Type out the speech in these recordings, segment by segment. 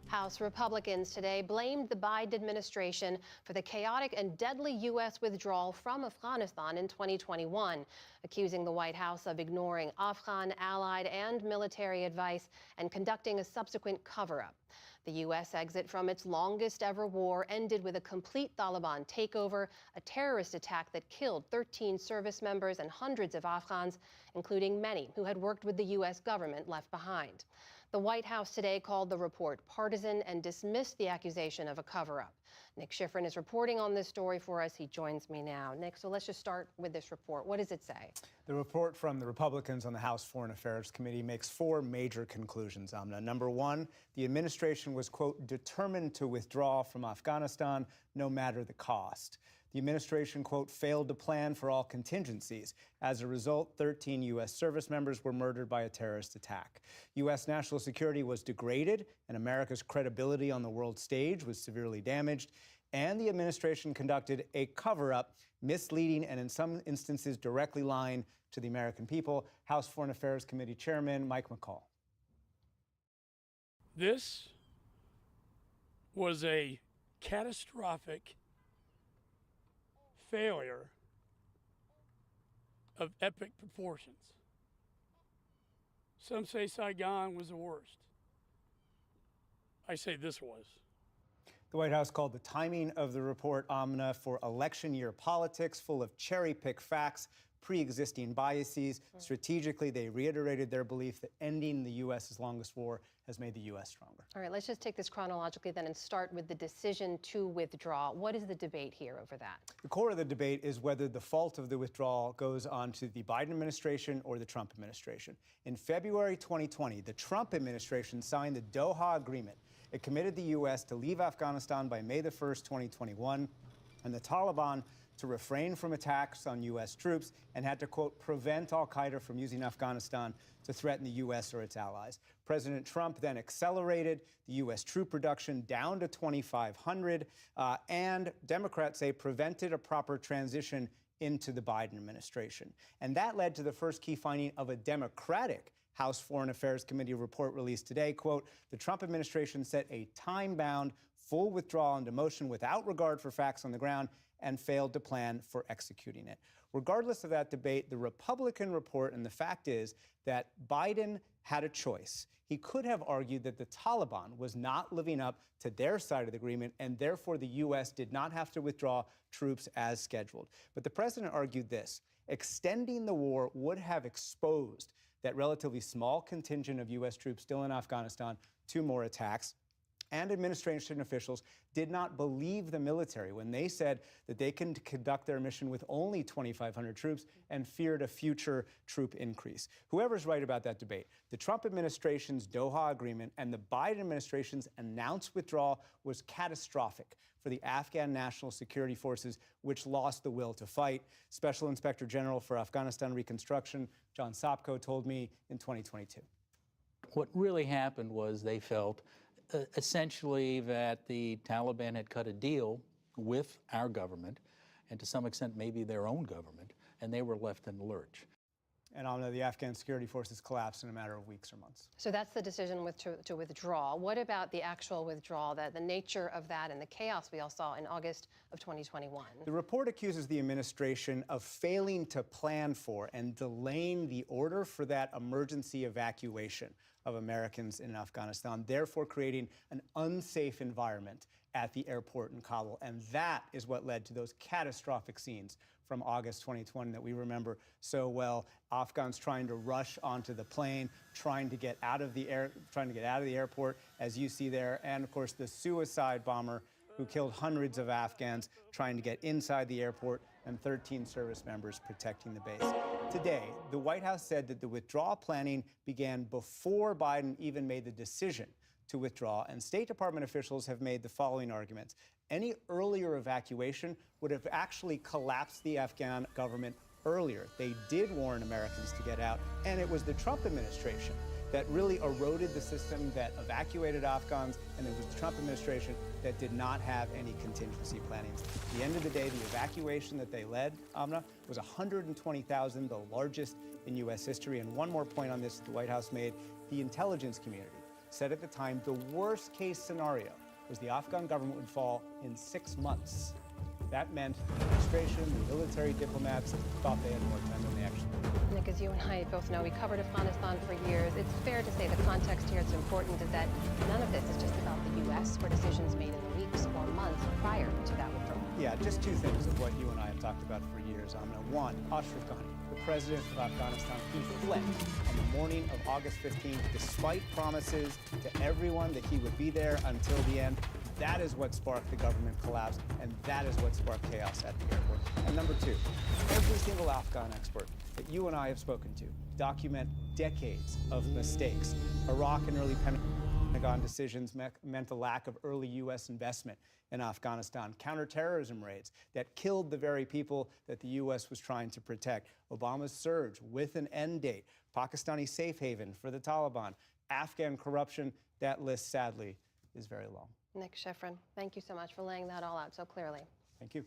House Republicans today blamed the Biden administration for the chaotic and deadly U.S. withdrawal from Afghanistan in 2021, accusing the White House of ignoring Afghan, allied, and military advice and conducting a subsequent cover-up. The U.S. exit from its longest-ever war ended with a complete Taliban takeover, a terrorist attack that killed 13 service members and hundreds of Afghans, including many who had worked with the U.S. government, left behind. The White House today called the report partisan and dismissed the accusation of a cover-up. Nick Schifrin is reporting on this story for us. He joins me now. Nick, so let's just start with this report. What does it say? The report from the Republicans on the House Foreign Affairs Committee makes four major conclusions, Amna. Number one, the administration was, quote, determined to withdraw from Afghanistan no matter the cost. The administration, quote, failed to plan for all contingencies. As a result, 13 U.S. service members were murdered by a terrorist attack. U.S. national security was degraded, and America's credibility on the world stage was severely damaged. And the administration conducted a cover-up, misleading and in some instances directly lying to the American people. House Foreign Affairs Committee Chairman Mike McCall. This was a catastrophic failure of epic proportions. Some say Saigon was the worst. I say this was. The White House called the timing of the report, Amna, for election year politics, full of cherry-picked facts, pre-existing biases. Strategically, they reiterated their belief that ending the U.S.'s longest war has made the U.S. stronger. All right, let's just take this chronologically then and start with the decision to withdraw. What is the debate here over that? The core of the debate is whether the fault of the withdrawal goes on to the Biden administration or the Trump administration. In February 2020, the Trump administration signed the Doha Agreement. It committed the U.S. to leave Afghanistan by May the 1st, 2021, and the Taliban to refrain from attacks on U.S. troops and had to, quote, prevent al-Qaeda from using Afghanistan to threaten the U.S. or its allies. President Trump then accelerated the U.S. troop reduction down to 2,500, and Democrats say prevented a proper transition into the Biden administration. And that led to the first key finding of a Democratic House Foreign Affairs Committee report released today. Quote, the Trump administration set a time-bound, full withdrawal into motion without regard for facts on the ground and failed to plan for executing it. Regardless of that debate, the Republican report, and the fact is that Biden had a choice. He could have argued that the Taliban was not living up to their side of the agreement, and therefore the U.S. did not have to withdraw troops as scheduled. But the president argued this: extending the war would have exposed that relatively small contingent of U.S. troops still in Afghanistan to more attacks. And administration officials did not believe the military when they said that they can conduct their mission with only 2,500 troops and feared a future troop increase. Whoever's right about that debate, the Trump administration's Doha Agreement and the Biden administration's announced withdrawal was catastrophic for the Afghan National Security Forces, which lost the will to fight. Special Inspector General for Afghanistan Reconstruction, John Sopko, told me in 2022. What really happened was they felt essentially that the Taliban had cut a deal with our government and to some extent maybe their own government, and they were left in the lurch. And the Afghan security forces collapsed in a matter of weeks or months. So that's the decision to withdraw. What about the actual withdrawal, the nature of that and the chaos we all saw in August of 2021? The report accuses the administration of failing to plan for and delaying the order for that emergency evacuation of Americans in Afghanistan, therefore creating an unsafe environment at the airport in Kabul. And that is what led to those catastrophic scenes from August 2020 that we remember so well. Afghans trying to rush onto the plane, trying to get out of the airport, as you see there. And of course, the suicide bomber who killed hundreds of Afghans trying to get inside the airport, and 13 service members protecting the base. Today, the White House said that the withdrawal planning began before Biden even made the decision to withdraw, and State Department officials have made the following arguments. Any earlier evacuation would have actually collapsed the Afghan government earlier. They did warn Americans to get out, and it was the Trump administration that really eroded the system that evacuated Afghans, and it was the Trump administration that did not have any contingency planning. At the end of the day, the evacuation that they led, Amna, was 120,000, the largest in U.S. history. And one more point on this the White House made: the intelligence community said at the time the worst case scenario was the Afghan government would fall in 6 months. That meant the administration, the military diplomats thought they had more time than they actually did. Nick, as you and I both know, we covered Afghanistan for years. It's fair to say the context here, it's important, is that none of this is just about the U.S. or decisions made in the weeks or months prior to that withdrawal. Yeah, just two things of what you and I have talked about for years, Amna. One, Ashraf Ghani, the president of Afghanistan, he fled on the morning of August 15th, despite promises to everyone that he would be there until the end. That is what sparked the government collapse, and that is what sparked chaos at the airport. And number two, every single Afghan expert that you and I have spoken to document decades of mistakes. Iraq and early Pentagon decisions meant a lack of early U.S. investment in Afghanistan, counterterrorism raids that killed the very people that the U.S. was trying to protect, Obama's surge with an end date, Pakistani safe haven for the Taliban, Afghan corruption. That list, sadly, is very long. Nick Schifrin, thank you so much for laying that all out so clearly. Thank you.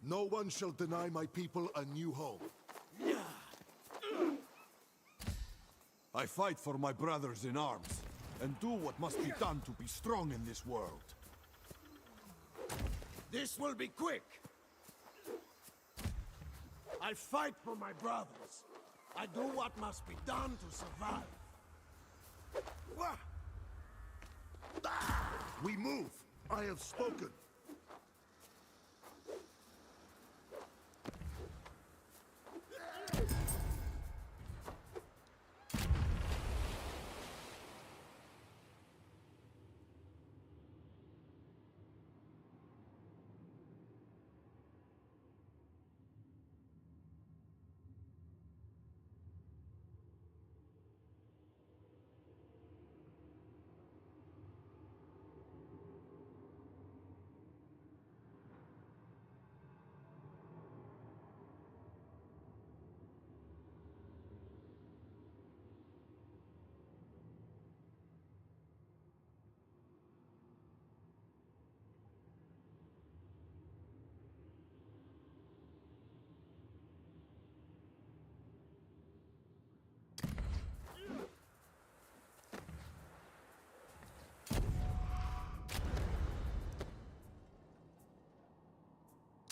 No one shall deny my people a new home. I fight for my brothers in arms, and do what must be done to be strong in this world. This will be quick. I fight for my brothers. I do what must be done to survive. We move. I have spoken.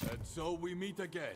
And so we meet again.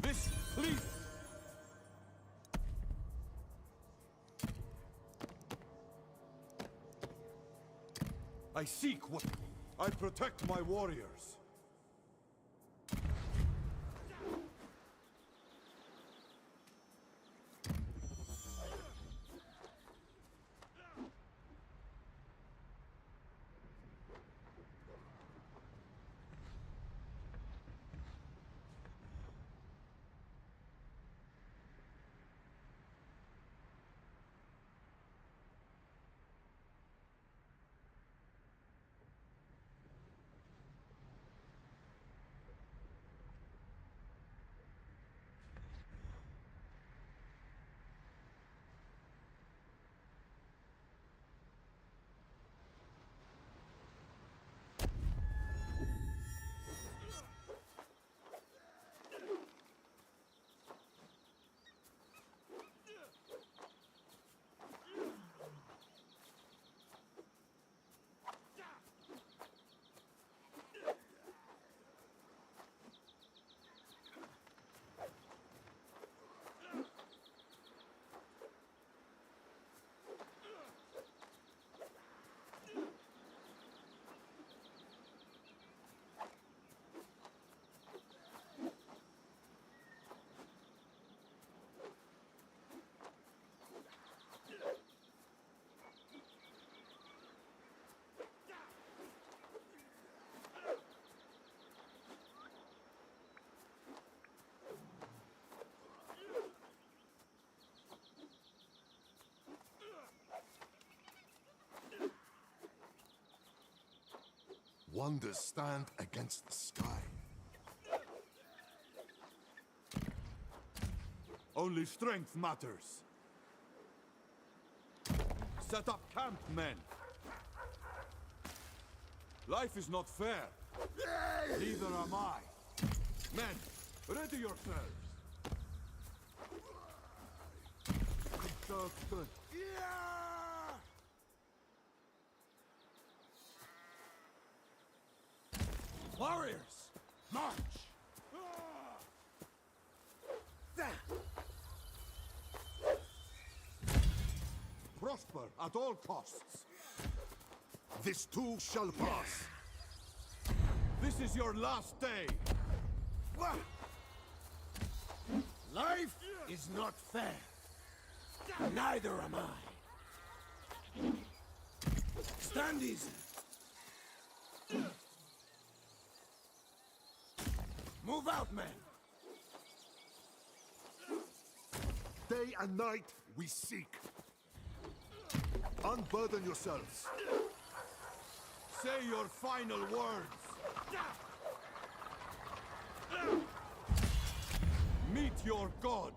This, please! I seek what... I protect my warriors. Wonders stand against the sky. Only strength matters. Set up camp, men. Life is not fair. Neither am I. Men, ready yourselves. Yeah! Warriors, march! Prosper at all costs. This too shall pass. This is your last day. Life is not fair. Neither am I. Stand easy. Move out, men. Day and night we seek. Unburden yourselves. Say your final words. Meet your gods.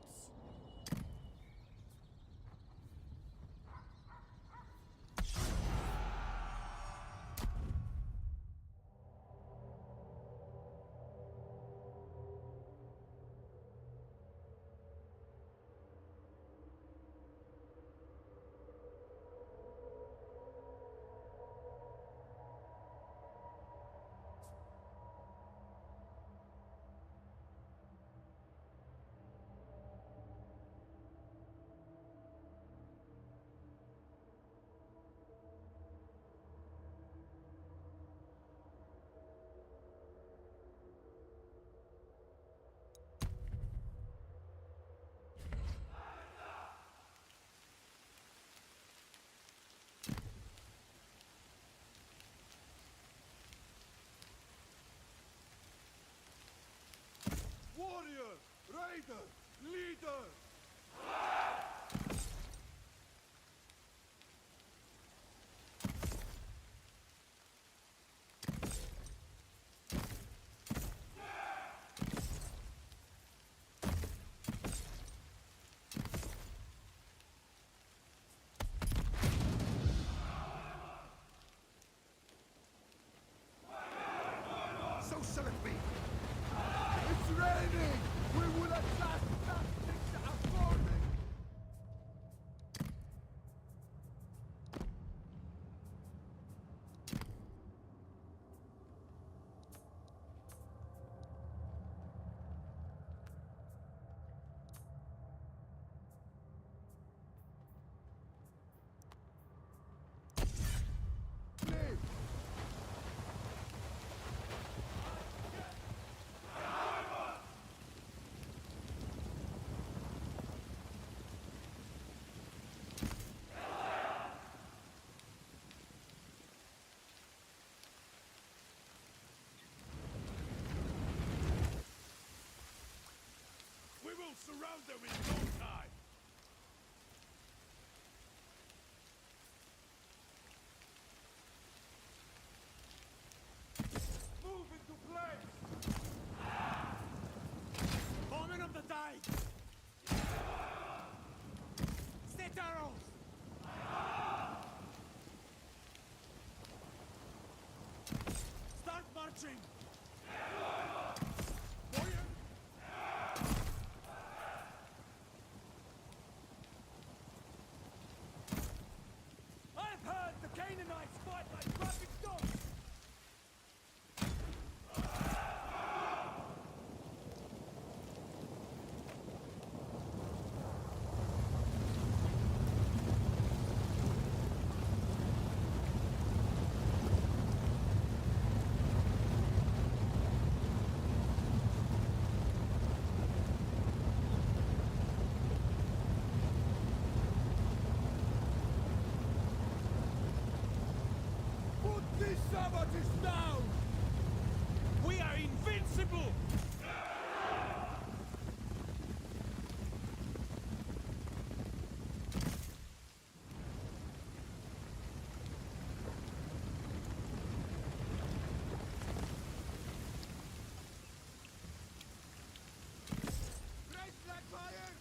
Warrior, raider, leader! So shall it be. It's raining! We will at last not fix our morning! Live! We will surround them in no time! Move into place! Foreman of the tide! Set arrows! Start marching! Warrior! I've heard the Canaanites fight like rabid dogs! Put these savages down! We are invincible! Raise that fire!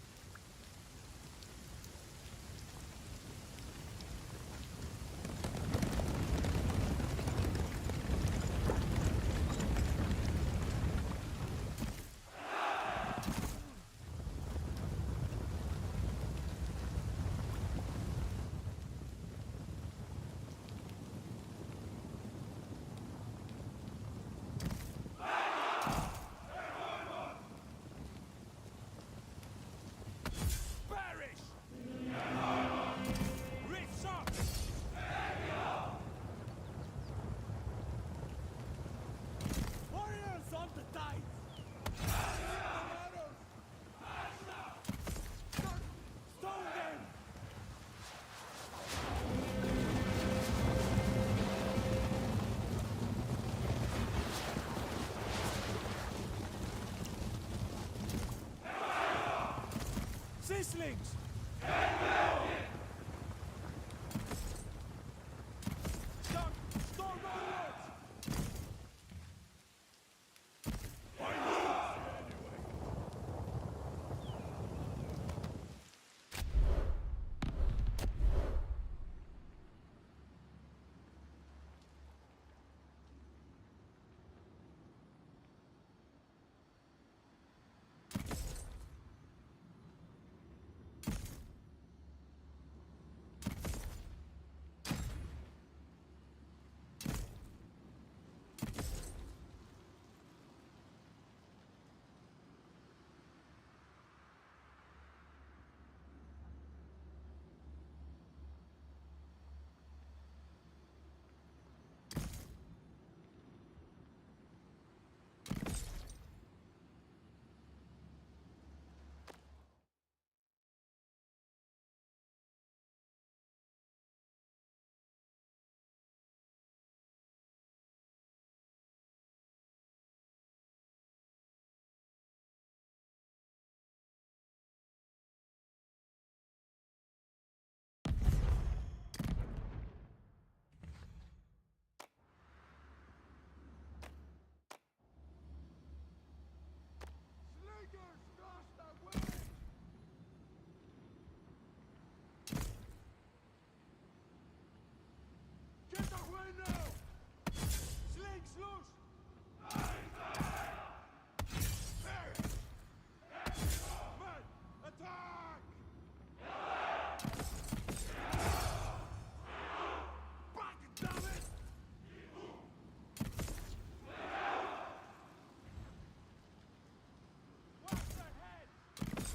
slings! Stop! Storm onwards! Slingers, cast away! Get away now! Slings loose! Men, attack! Back, damn it! Watch their heads!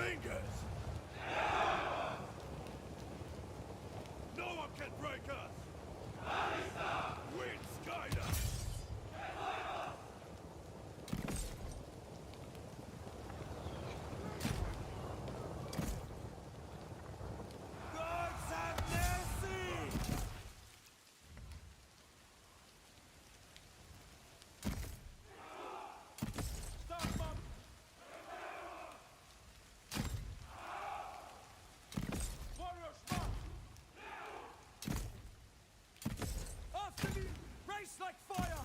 fingers! No one can break us! Winds guide us! Gods have mercy! Stop, Mom! Warriors, march! After me! Race like fire!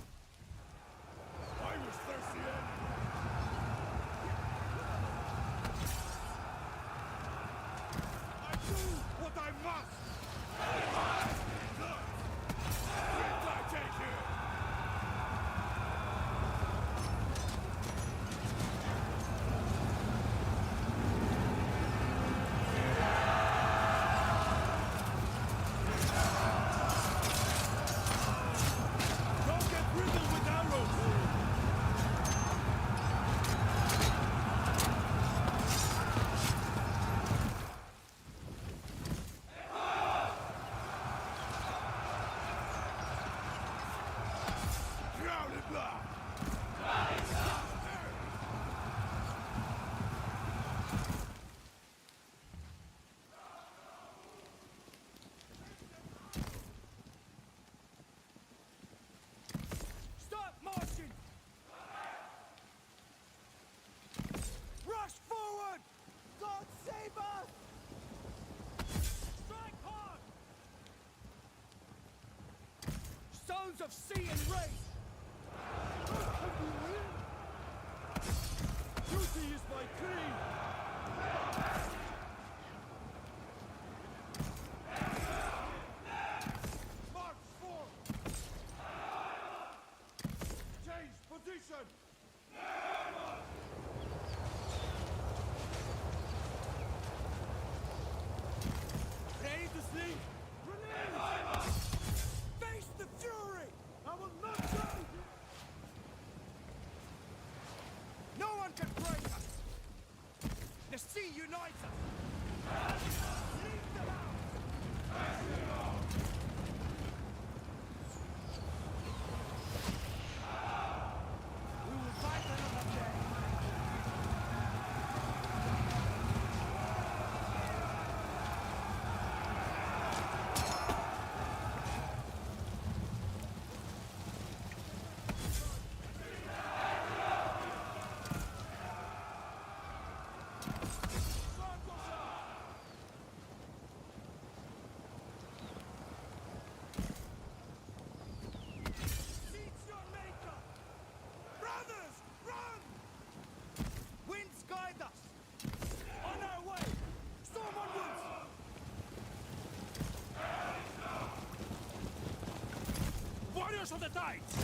I was thirsty and... I do what I must! Good! Did I take you? Don't get riddled with arrows! Crowded blood! Stop marching! Rush forward! God save us! Strike hard! Stones of sea and race! Duty is my creed! March forth! Change position! Ready to sleep? Release! Face the fury! I will not die! No one can break us! The sea unites us! Leave them out! We will fight another day! Seek your maker! Brothers, run! Winds guide us! On our way! Storm onwards! Warriors of the tides!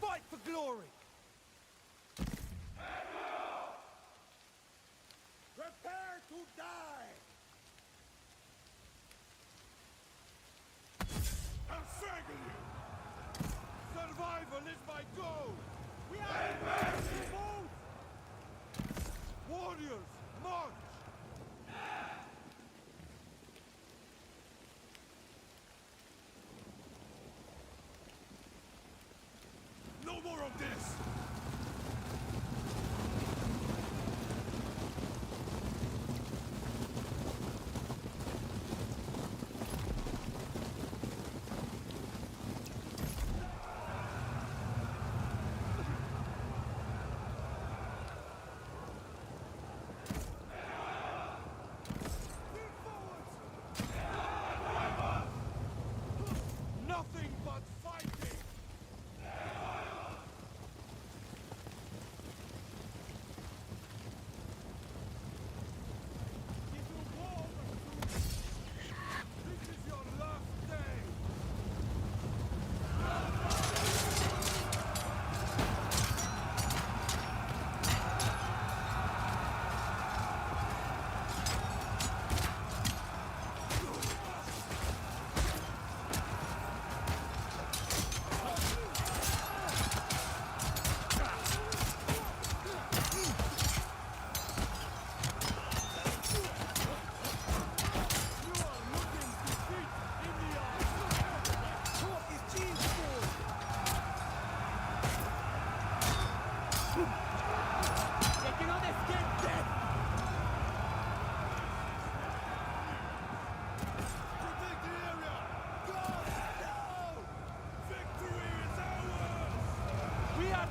Fight for glory! Prepare to die! I'm begging you! Survival is my goal! We are in both! Warriors, march! No more of this! Nothing but fighting!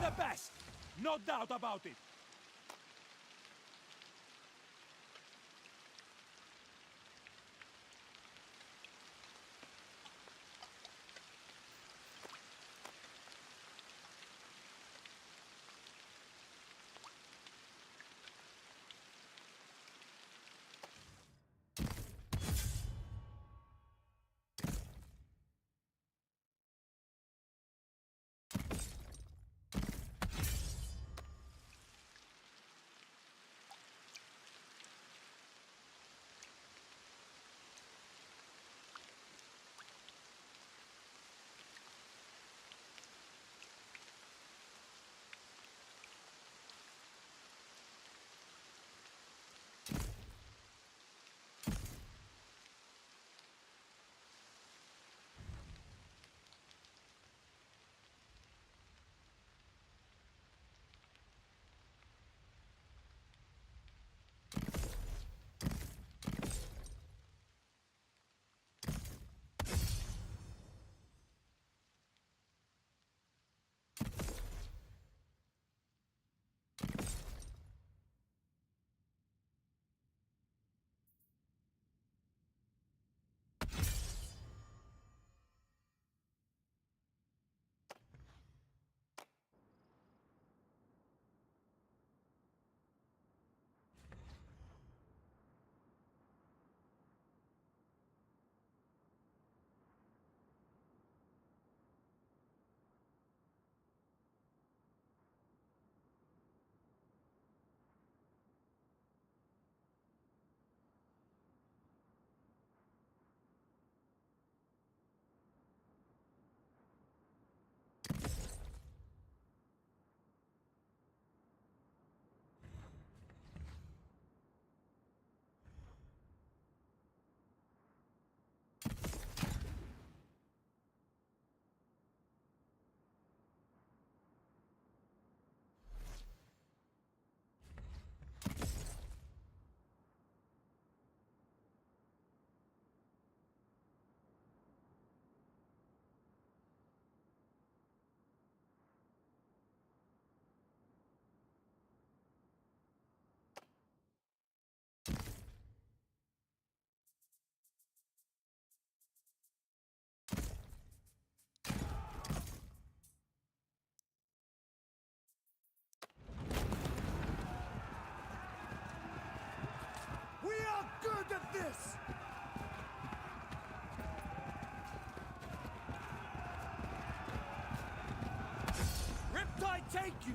the best! No doubt about it! We are good at this! Riptide take you!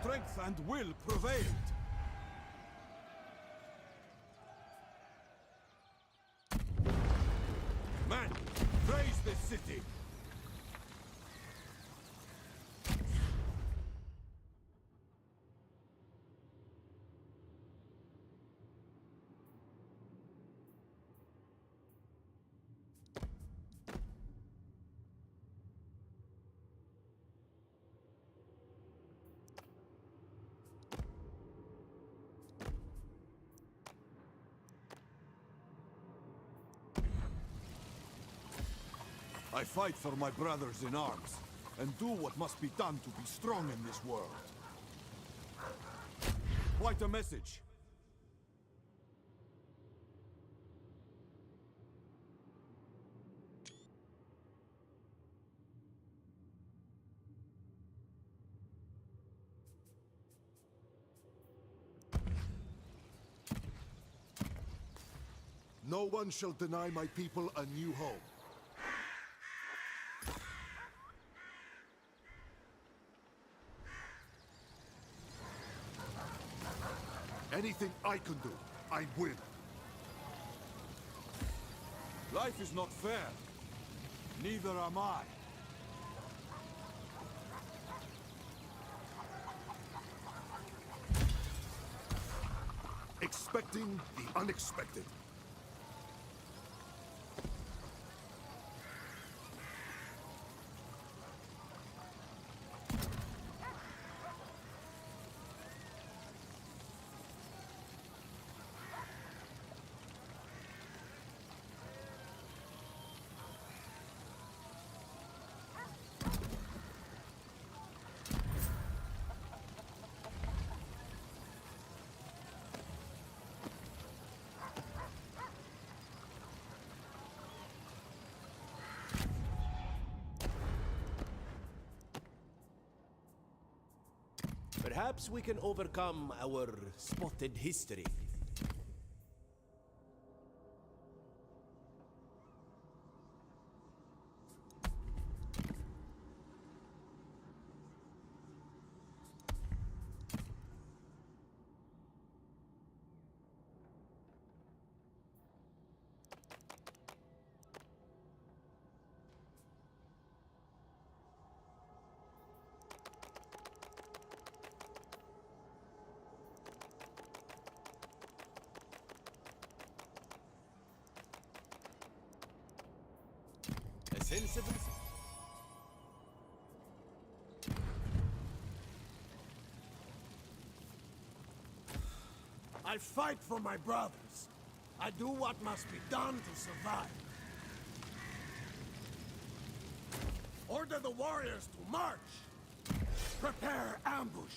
Strength and will prevailed. Men, raise this city. I fight for my brothers in arms, and do what must be done to be strong in this world. Quite a message. No one shall deny my people a new home. Anything I can do, I will. Life is not fair. Neither am I. Expecting the unexpected. Perhaps we can overcome our spotted history. A sensible. I fight for my brothers. I do what must be done to survive. Order the warriors to march. Prepare ambush.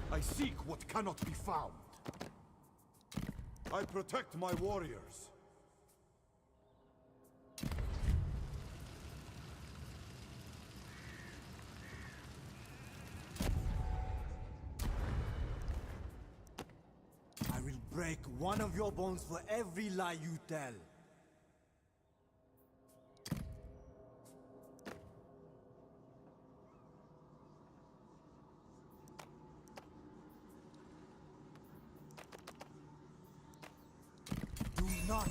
I seek what cannot be found. I protect my warriors. I will break one of your bones for every lie you tell. Do not.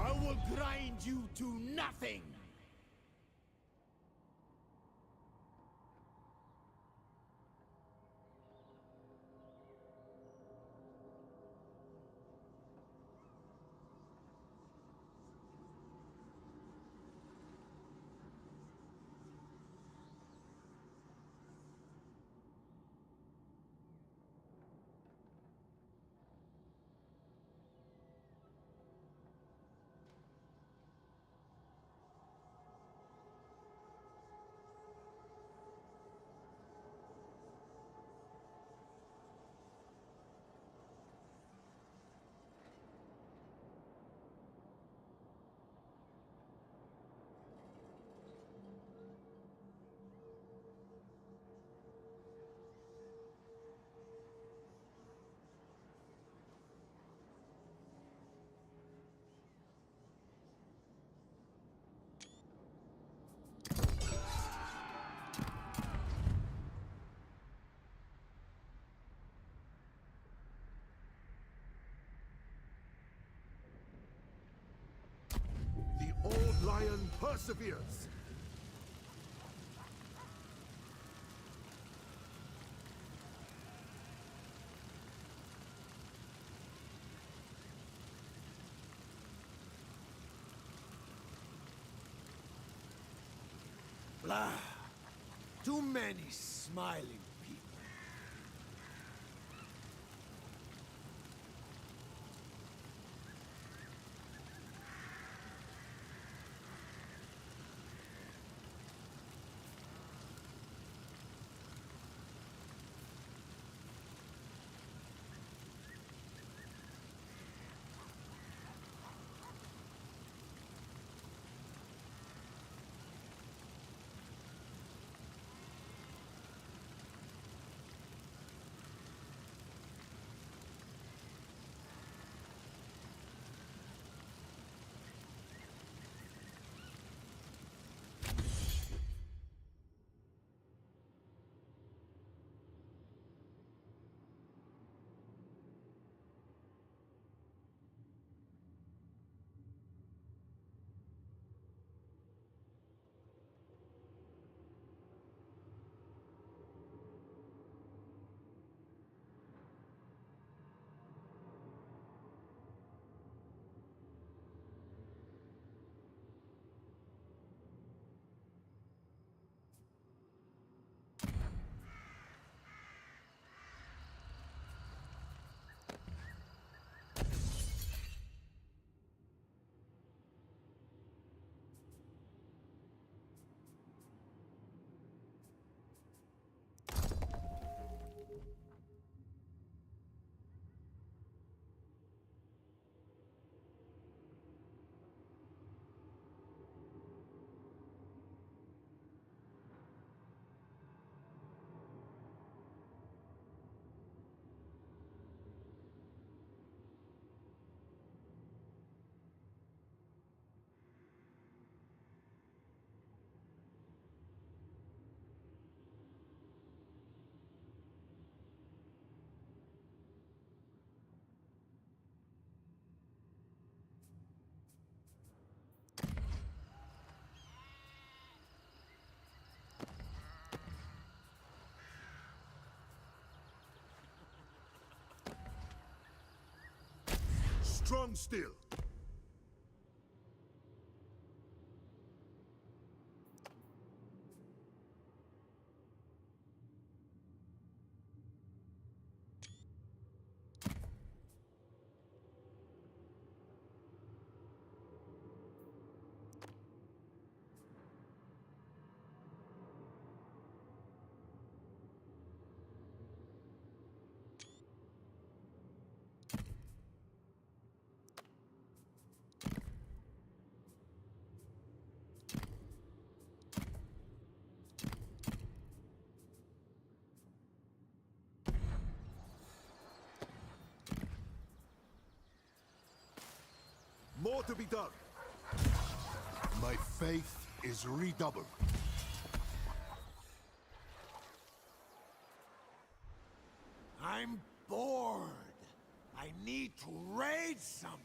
I will grind you to nothing! The old lion perseveres. Blah. Too many smiling people. Strong still. More to be done. My faith is redoubled. I'm bored. I need to raid something.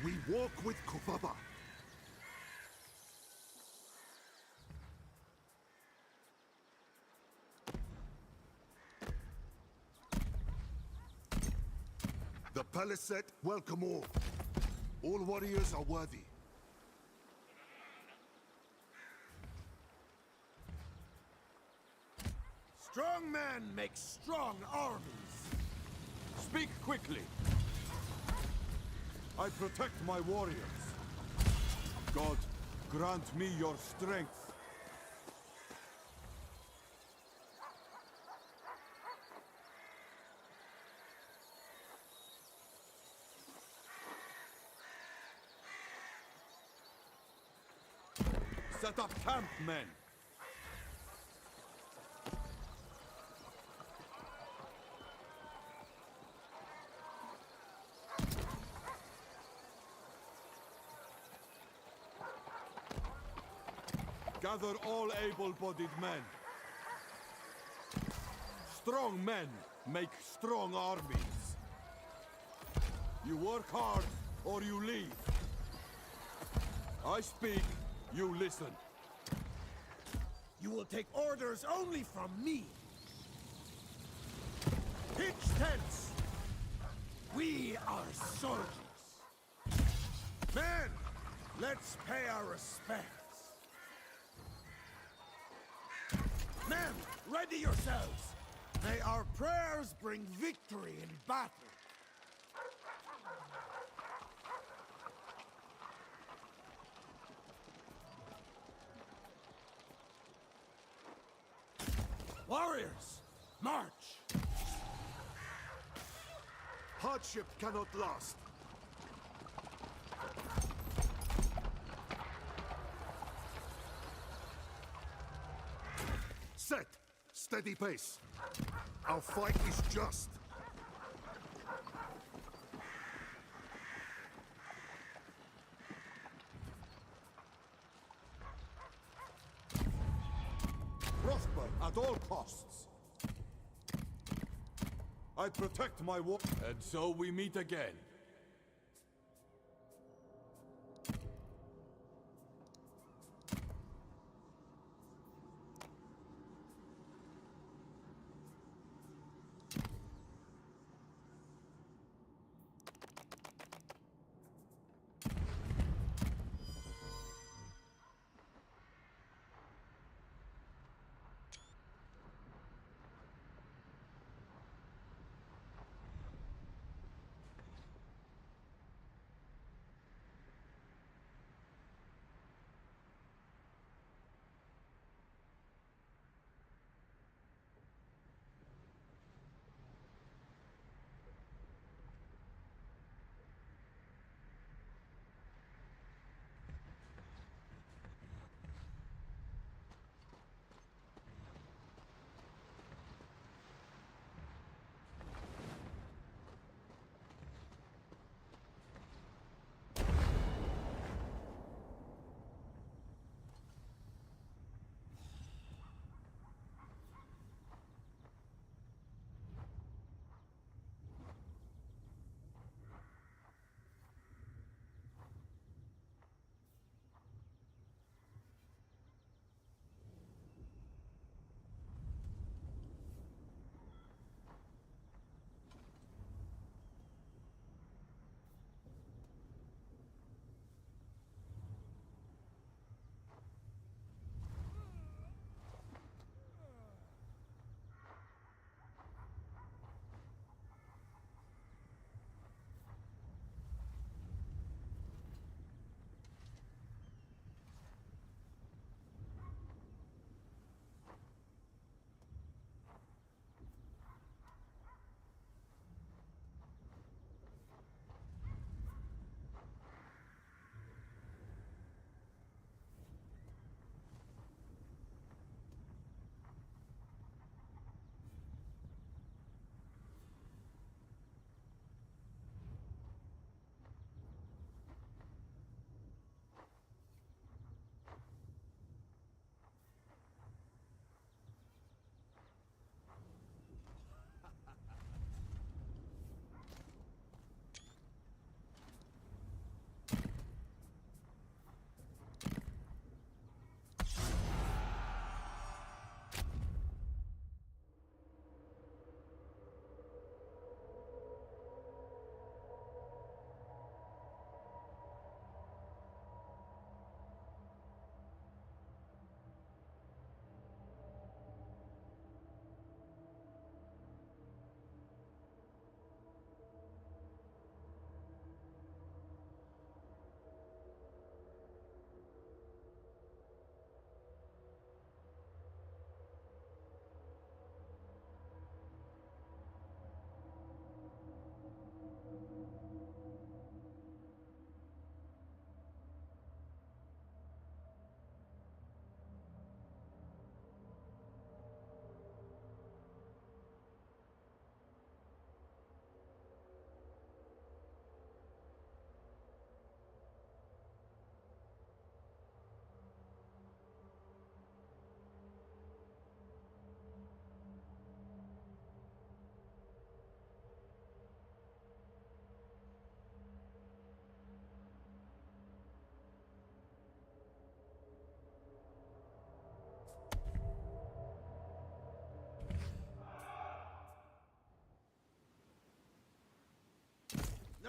We walk with Kufaba. The Peleset welcome all. All warriors are worthy. Strong men make strong armies. Speak quickly. I protect my warriors. God, grant me your strength. Set up camp, men. Gather all able-bodied men. Strong men make strong armies. You work hard, or you leave. I speak, you listen. You will take orders only from me. Pitch tents! We are soldiers. Men, let's pay our respects. Men, ready yourselves. May our prayers bring victory in battle. Warriors, march! Hardship cannot last. Set! Steady pace. Our fight is just. Prosper at all costs. I protect my war. And so we meet again.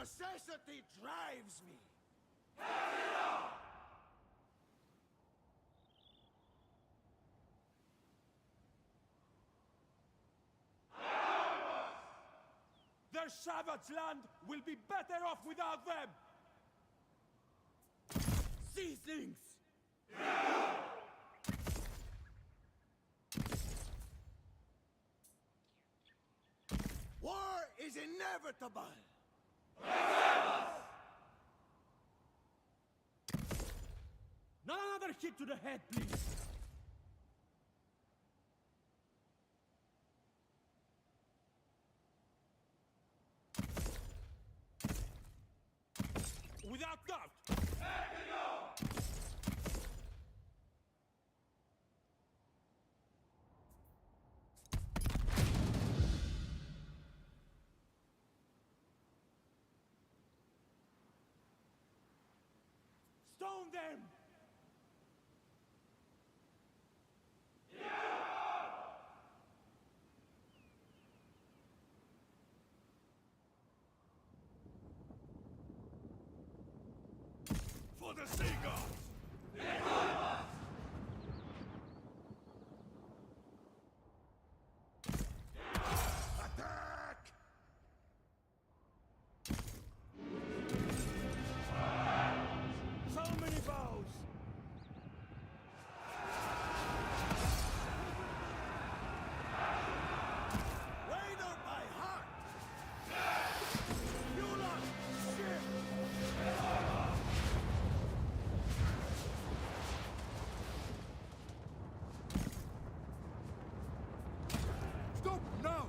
Necessity drives me. Their savage land will be better off without them! See things! War is inevitable! Not another hit to the head, please! Without doubt! Stone them! For the sea gods! Attack! So many bows! Raider by heart! You lot, ship! Stop now!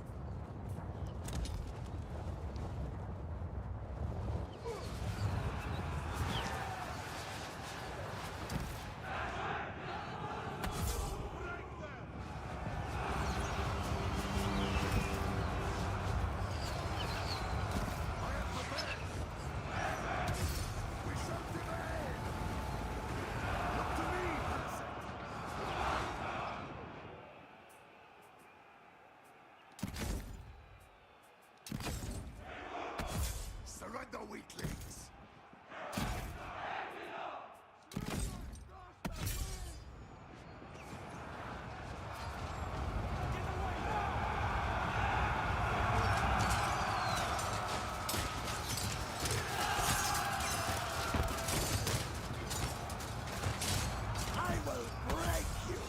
We shall prevail! Look to me, Peleset! Surrender, weaklings! I will break you!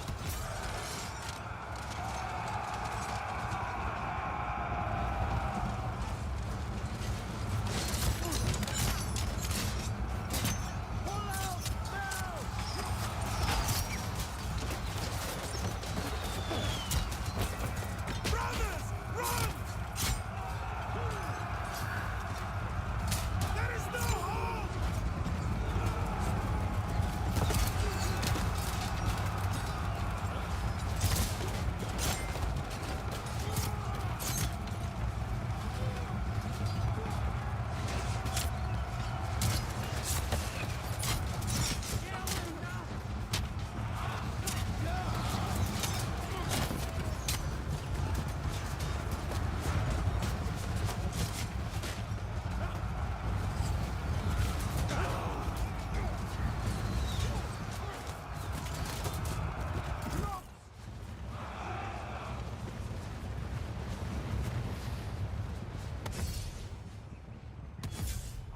Pull out now! Brothers, run! There is no hope!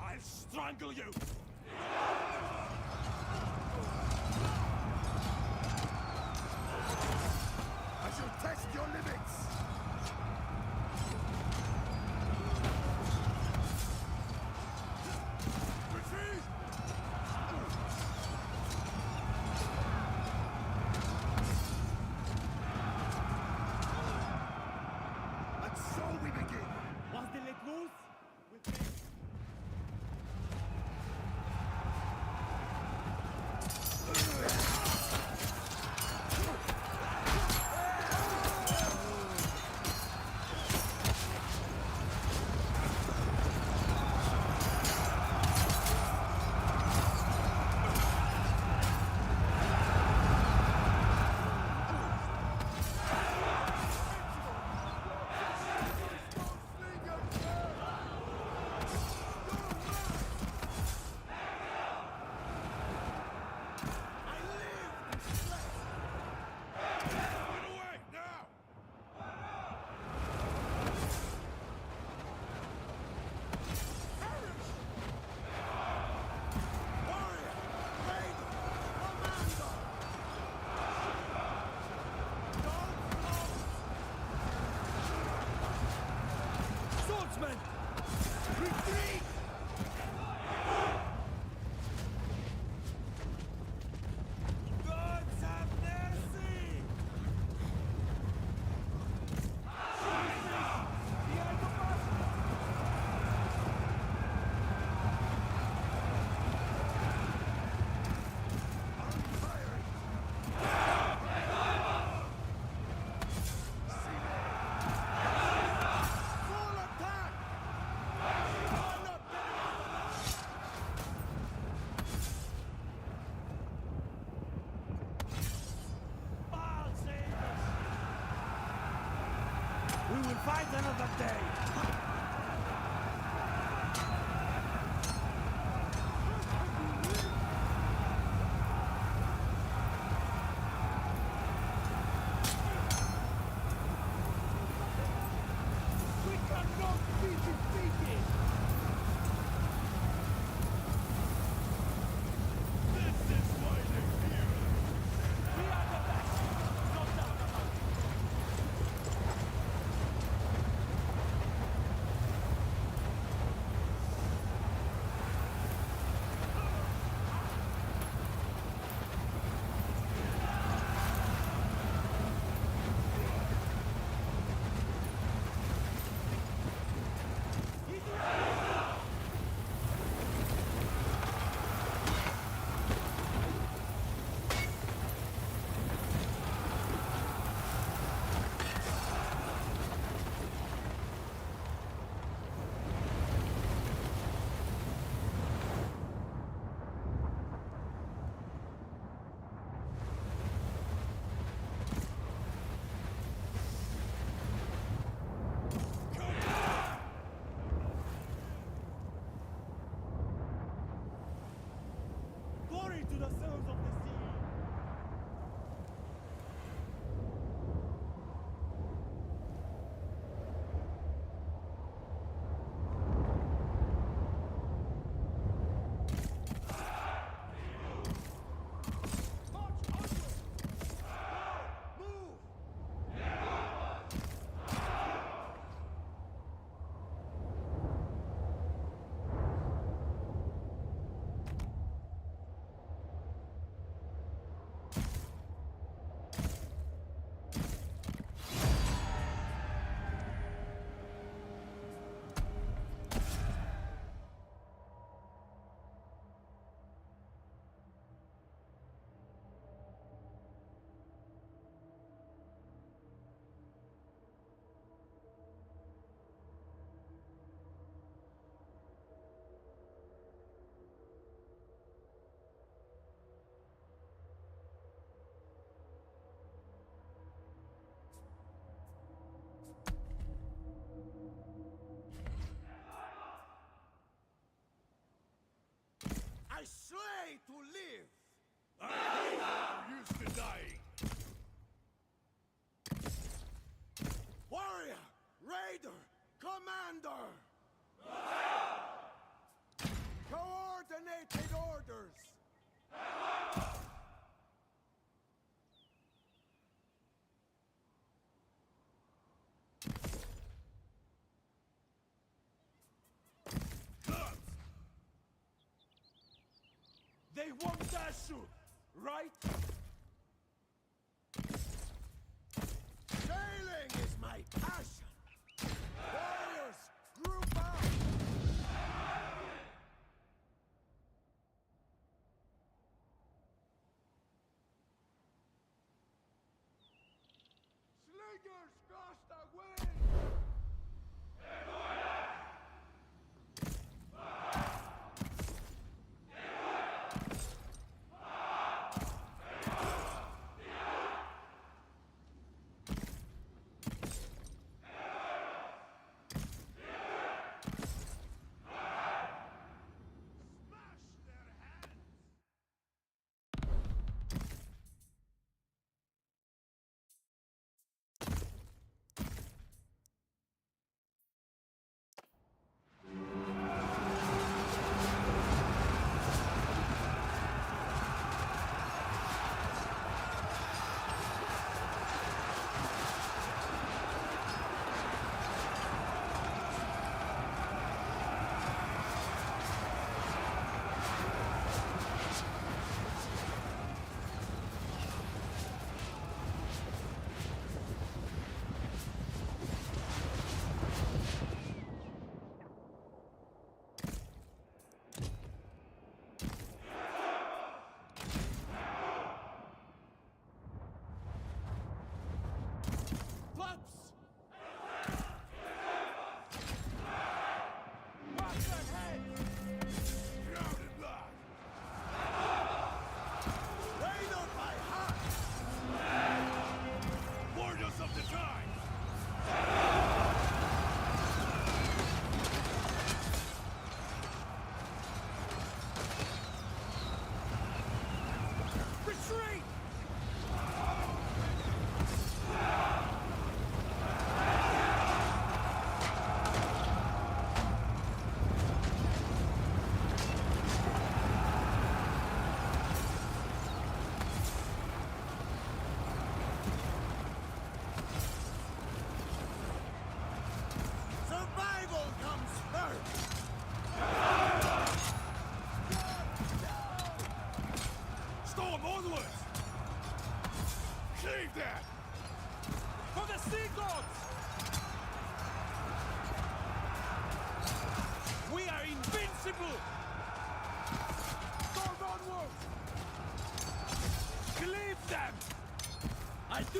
I'll strangle you! I shall test your limits! Retreat! And so we begin! Once they let loose, we'll fight another day. We cannot be defeated! This is why they're here! We are the best! No doubt about it! Glory to the sons of the sea! March onward! Now, move! I slay to live! I'm used to dying! Warrior! Raider! Commander! Coordinated orders! They won't dash you, right? Sailing is my passion! Warriors, group up! Slingers cast away!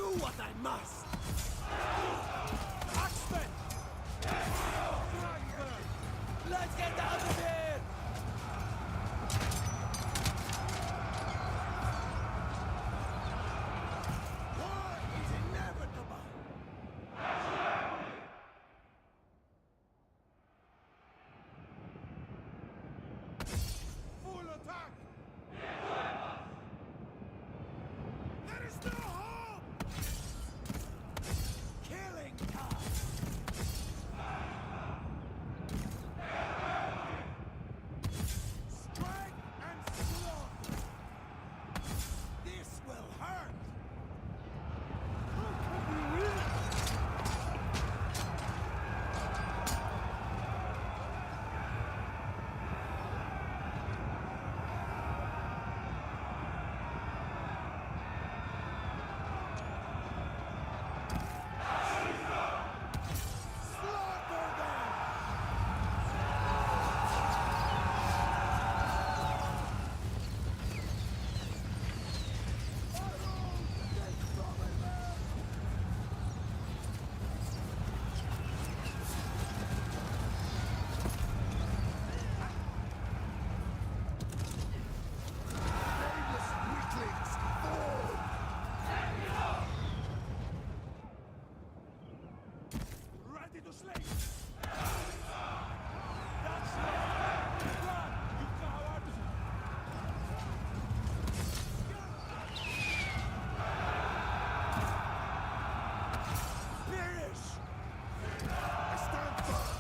do what I must! Axemen! Let's get out of here! War is inevitable! Full attack! There is no hope! Killing time! Strike and slaughter! This will hurt! How can we win? Slaughter them! Nameless weaklings, fall! Ready to slay! That's it! Run, you cowards! Perish! I stand firm!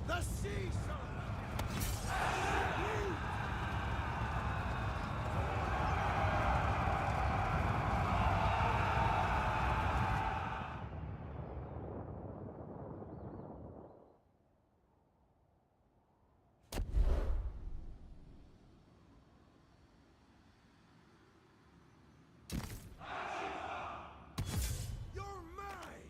The sea You're mine!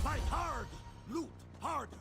Fight hard! Loot harder!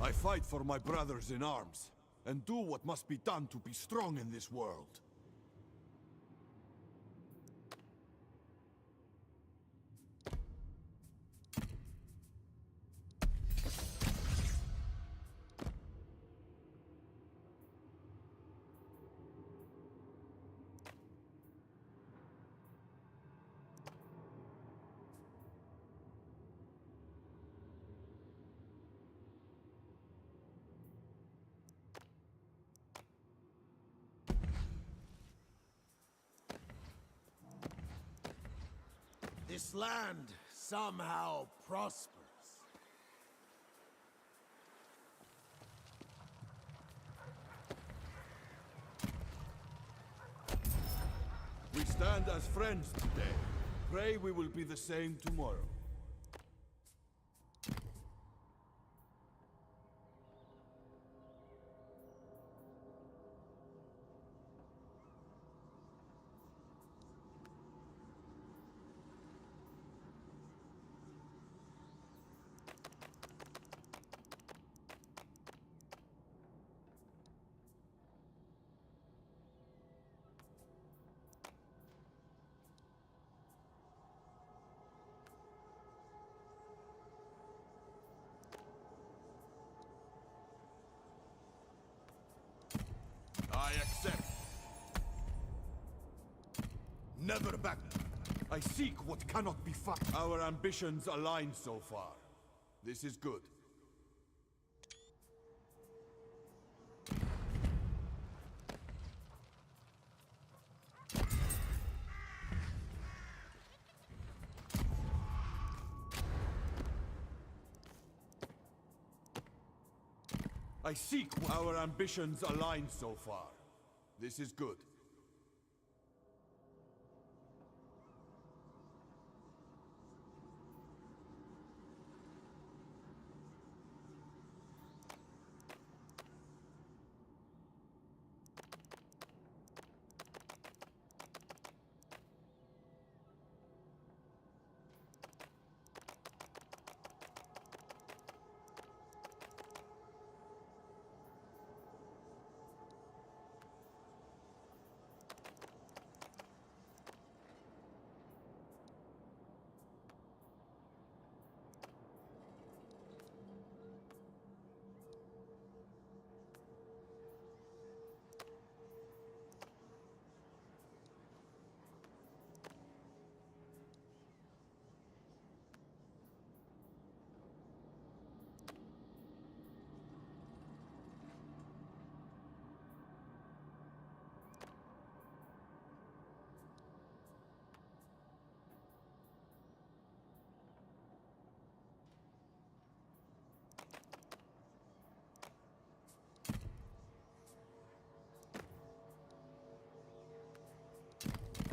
I fight for my brothers in arms, and do what must be done to be strong in this world. this land somehow prospers. We stand as friends today. Pray we will be the same tomorrow. I accept. Never back. I seek what cannot be found. Our ambitions align so far. This is good. I seek our ambitions align so far. This is good.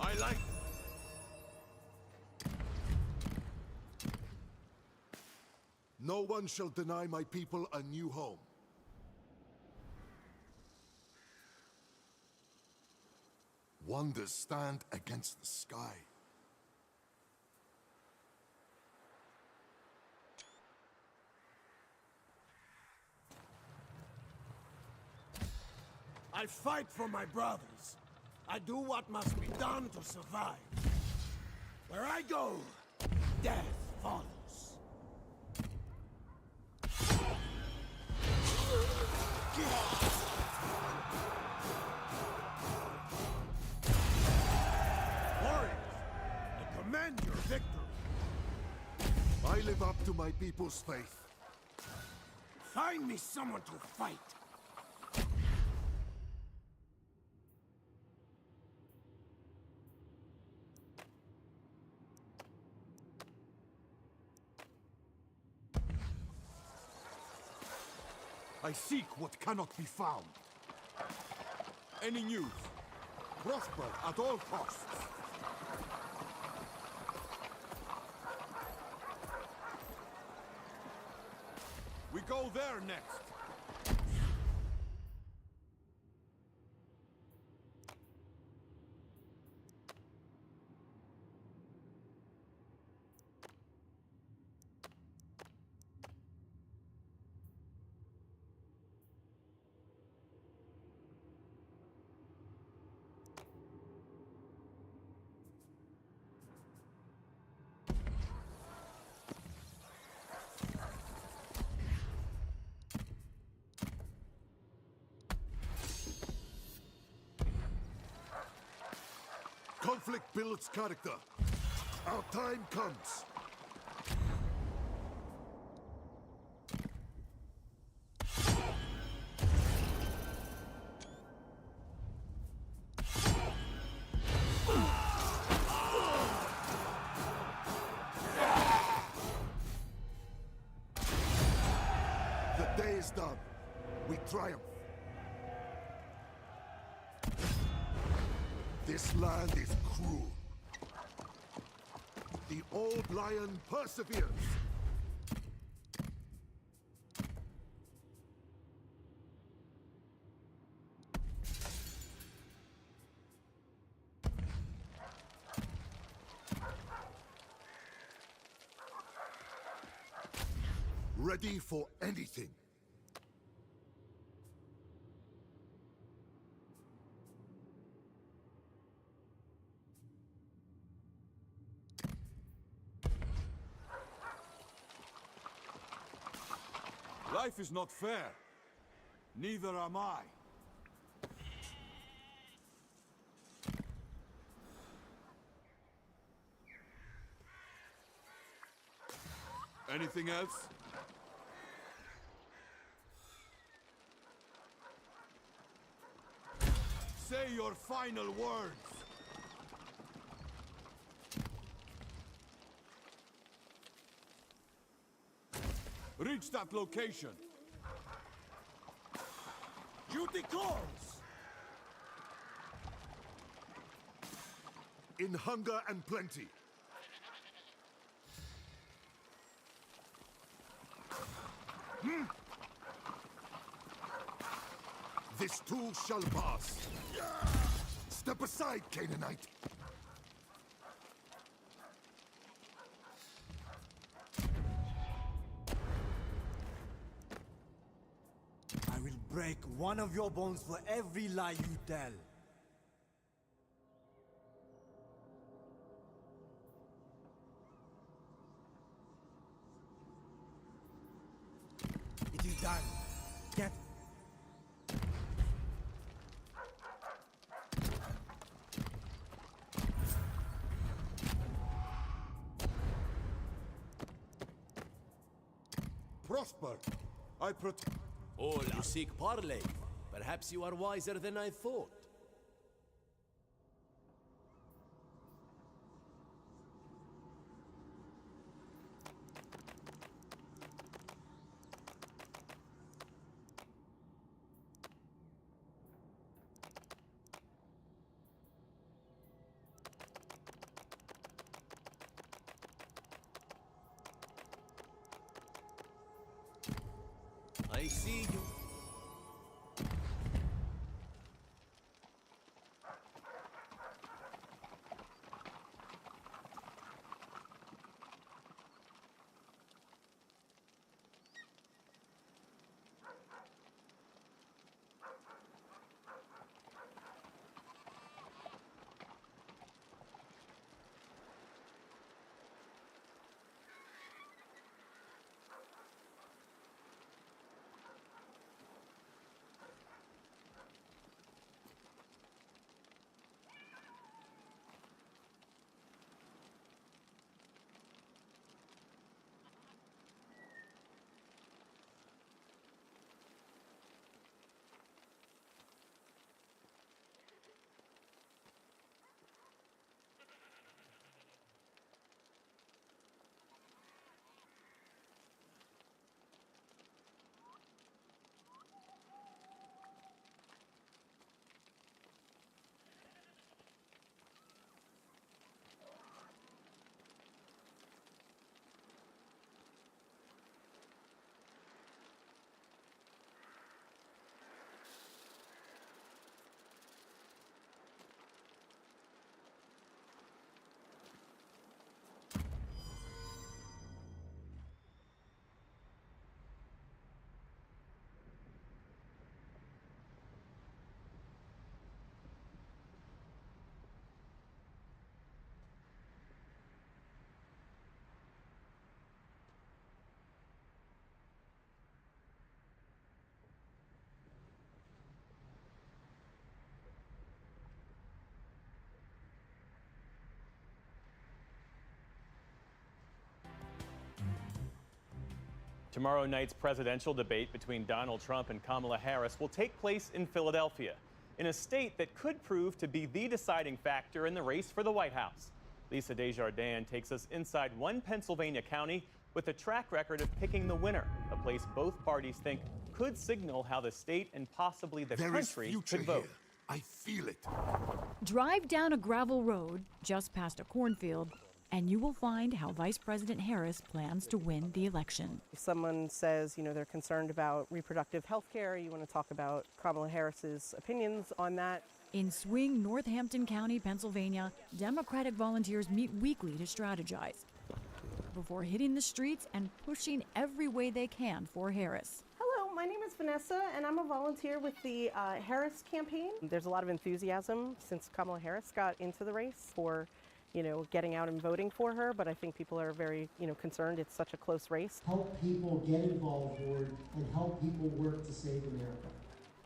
I like. No one shall deny my people a new home. Wonders stand against the sky. I fight for my brothers. I do what must be done to survive. Where I go, death follows. Warriors, I commend your victory. I live up to my people's faith. Find me someone to fight. I seek what cannot be found. Any news? Prosper at all costs. We go there next. Conflict builds character. Our time comes. is done. We triumph. This land is cruel. The old lion perseveres. Ready for anything. Life is not fair. Neither am I. Anything else? Say your final words. Reach that location. Duty calls! In hunger and plenty. This too shall pass. Step aside, Canaanite. I will break one of your bones for every lie you tell. It is done. Get... Prosper. I protect. Oh, you seek parley. Perhaps you are wiser than I thought. I see you. Tomorrow night's presidential debate between Donald Trump and Kamala Harris will take place in Philadelphia, in a state that could prove to be the deciding factor in the race for the White House. Lisa Desjardins takes us inside one Pennsylvania county with a track record of picking the winner, a place both parties think could signal how the state and possibly the There is country future could vote. here. I feel it. Drive down a gravel road just past a cornfield, and you will find how Vice President Harris plans to win the election. If someone says, they're concerned about reproductive health care, you want to talk about Kamala Harris's opinions on that. In swing Northampton County, Pennsylvania, Democratic volunteers meet weekly to strategize before hitting the streets and pushing every way they can for Harris. Hello, my name is Vanessa, and I'm a volunteer with the Harris campaign. There's a lot of enthusiasm since Kamala Harris got into the race for getting out and voting for her, but I think people are very, concerned. It's such a close race. Help people get involved, Lord, and help people work to save America.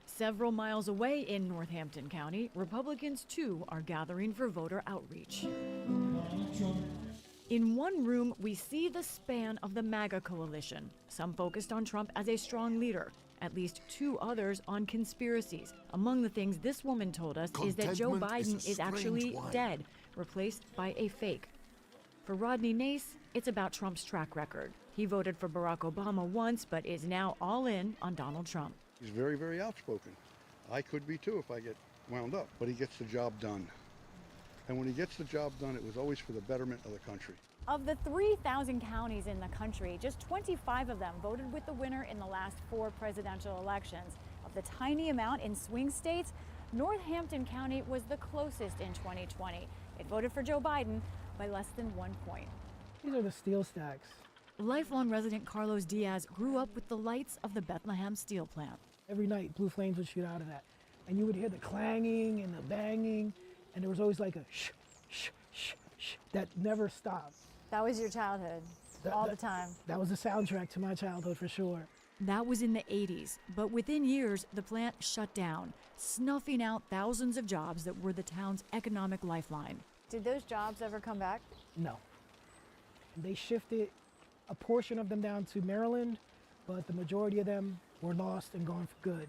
Several miles away in Northampton County, Republicans too are gathering for voter outreach. In one room, we see the span of the MAGA coalition. Some focused on Trump as a strong leader, at least 2 others on conspiracies. Among the things this woman told us is that Joe Biden is actually dead, replaced by a fake. For Rodney Nace, it's about Trump's track record. He voted for Barack Obama once, but is now all in on Donald Trump. He's very, very outspoken. I could be too if I get wound up, but he gets the job done. And when he gets the job done, it was always for the betterment of the country. Of the 3,000 counties in the country, just 25 of them voted with the winner in the last 4 presidential elections. Of the tiny amount in swing states, Northampton County was the closest in 2020. It voted for Joe Biden by less than 1 point. These are the steel stacks. Lifelong resident Carlos Diaz grew up with the lights of the Bethlehem steel plant. Every night, blue flames would shoot out of that. And you would hear the clanging and the banging, and there was always like a shh, shh, shh, shh, that never stopped. That was your childhood, all the time. That was the soundtrack to my childhood for sure. That was in the 80s, but within years, the plant shut down, snuffing out thousands of jobs that were the town's economic lifeline. Did those jobs ever come back? No. They shifted a portion of them down to Maryland, but the majority of them were lost and gone for good.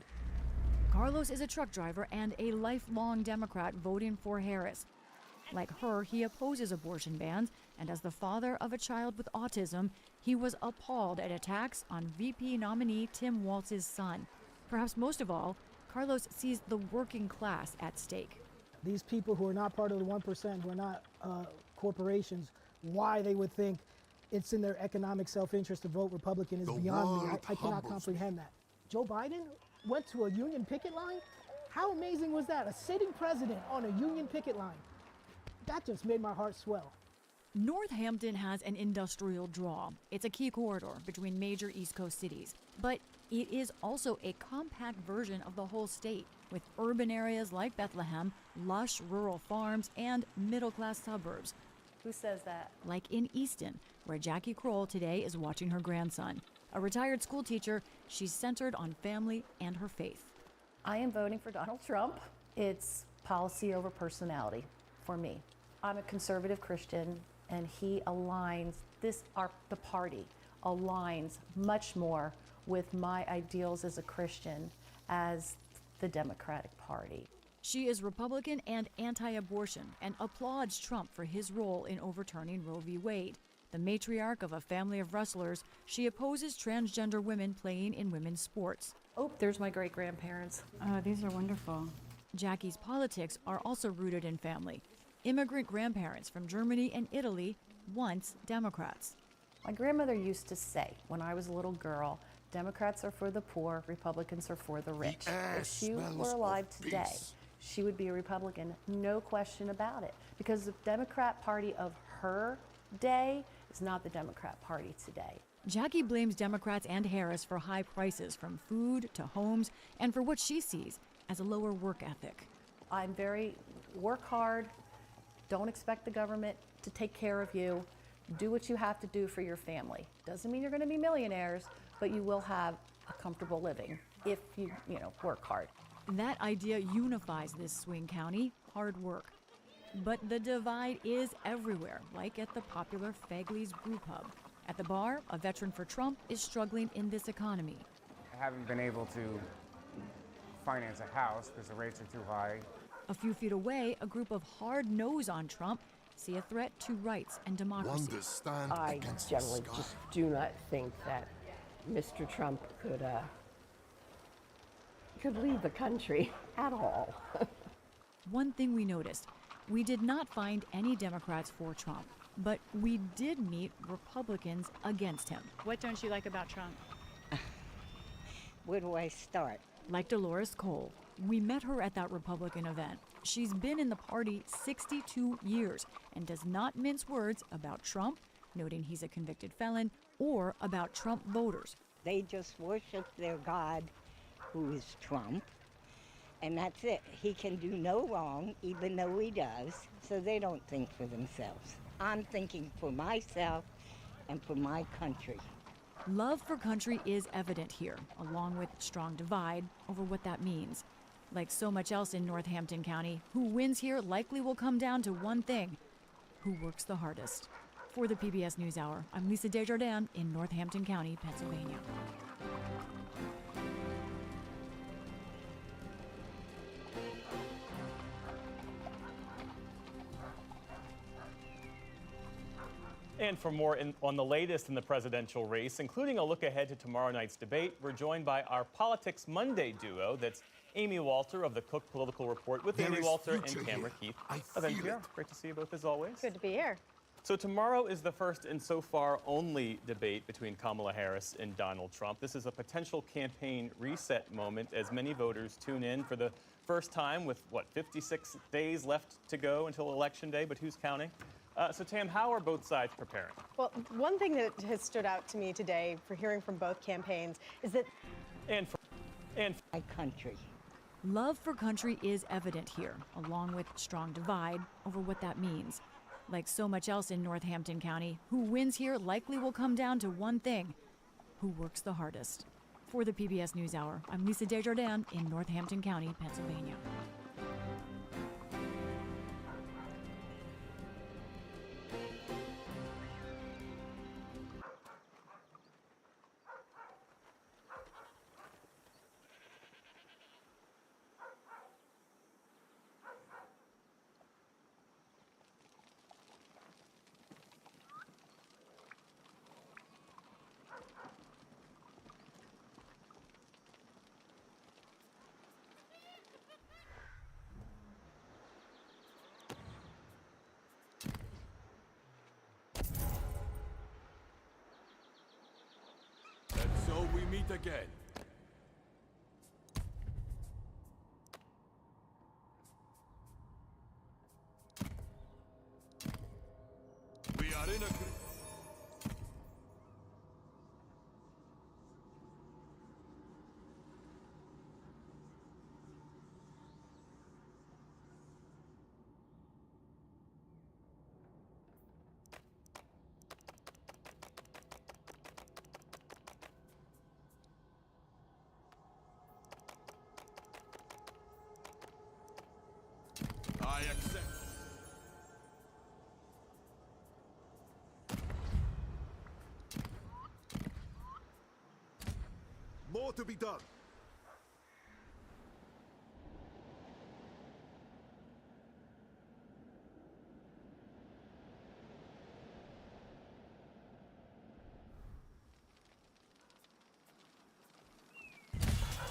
Carlos is a truck driver and a lifelong Democrat voting for Harris. Like her, he opposes abortion bans, and as the father of a child with autism, he was appalled at attacks on VP nominee Tim Walz's son. Perhaps most of all, Carlos sees the working class at stake. These people who are not part of the 1%, who are not corporations, why they would think it's in their economic self-interest to vote Republican is beyond me. I cannot comprehend that. Joe Biden went to a union picket line? How amazing was that? A sitting president on a union picket line. That just made my heart swell. Northampton has an industrial draw. It's a key corridor between major East Coast cities. But it is also a compact version of the whole state, with urban areas like Bethlehem, lush rural farms, and middle-class suburbs. Who says that? Like in Easton, where Jackie Kroll today is watching her grandson. A retired school teacher, she's centered on family and her faith. I am voting for Donald Trump. It's policy over personality for me. I'm a conservative Christian, and he aligns, the party aligns much more with my ideals as a Christian as the Democratic Party. She is Republican and anti-abortion and applauds Trump for his role in overturning Roe v. Wade. The matriarch of a family of wrestlers, she opposes transgender women playing in women's sports. Oh, there's my great-grandparents. Oh, these are wonderful. Jackie's politics are also rooted in family. Immigrant grandparents from Germany and Italy, once Democrats. My grandmother used to say, when I was a little girl, Democrats are for the poor, Republicans are for the rich. If she were alive today, she would be a Republican, no question about it. Because the Democrat Party of her day is not the Democrat Party today. Jackie blames Democrats and Harris for high prices from food to homes and for what she sees as a lower work ethic. I'm very work hard, don't expect the government to take care of you, do what you have to do for your family. Doesn't mean you're going to be millionaires, but you will have a comfortable living if you work hard. That idea unifies this swing county, hard work. But the divide is everywhere, like at the popular Fagley's Brew Pub. At the bar, a veteran for Trump is struggling in this economy. I haven't been able to finance a house because the rates are too high. A few feet away, a group of hard-nose on Trump see a threat to rights and democracy. I generally just do not think that Mr. Trump could could leave the country at all. One thing we noticed, we did not find any Democrats for Trump, but we did meet Republicans against him. What don't you like about Trump? Where do I start? Like Dolores Cole, we met her at that Republican event. She's been in the party 62 years and does not mince words about Trump, noting he's a convicted felon, or about Trump voters. They just worship their God, who is Trump, and that's it. He can do no wrong, even though he does, so they don't think for themselves. I'm thinking for myself and for my country. Love for country is evident here, along with strong divide over what that means. Like so much else in Northampton County, who wins here likely will come down to one thing: who works the hardest. For the PBS NewsHour, I'm Lisa Desjardins in Northampton County, Pennsylvania. And for more on the latest in the presidential race, including a look ahead to tomorrow night's debate, we're joined by our Politics Monday duo. That's Amy Walter of the Cook Political Report with Amy Walter and Tamara Keith of NPR. Great to see you both as always. Good to be here. So tomorrow is the first and so far only debate between Kamala Harris and Donald Trump. This is a potential campaign reset moment as many voters tune in for the first time with, 56 days left to go until Election Day, but who's counting? So Tam, how are both sides preparing? Well, one thing that has stood out to me today for hearing from both campaigns is that my country. Love for country is evident here, along with strong divide over what that means. Like so much else in Northampton County, who wins here likely will come down to one thing: who works the hardest. For the PBS NewsHour, I'm Lisa Desjardins in Northampton County, Pennsylvania. And so we meet again. We are in a... I accept. More to be done.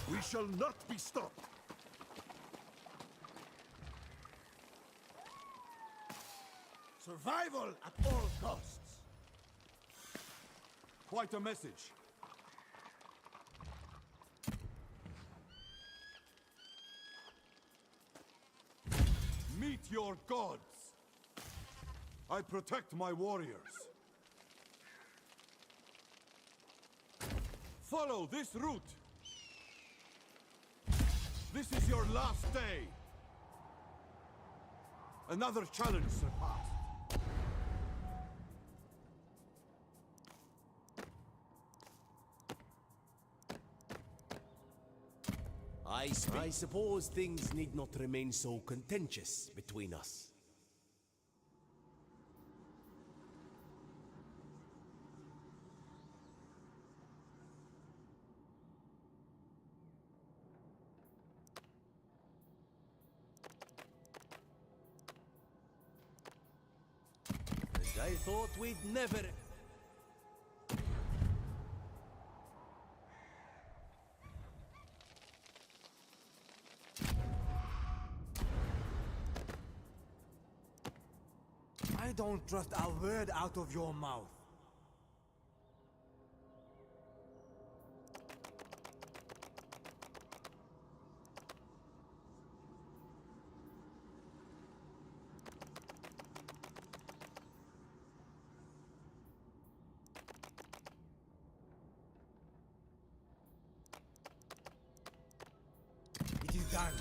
We shall not be stopped. Survival at all costs. Quite a message. Meet your gods. I protect my warriors. Follow this route. This is your last day. Another challenge surpassed. I suppose things need not remain so contentious between us. And I thought we'd never... I don't trust a word out of your mouth. It is done.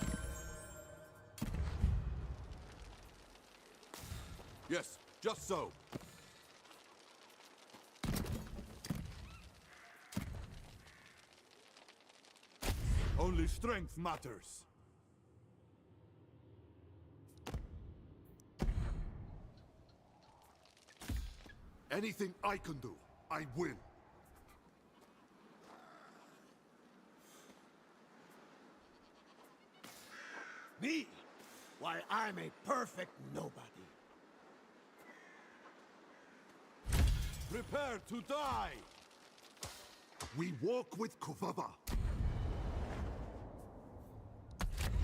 Yes, just so. Only strength matters. Anything I can do, I will. Me? Why, I'm a perfect nobody. Prepare to die! We walk with Kuvava.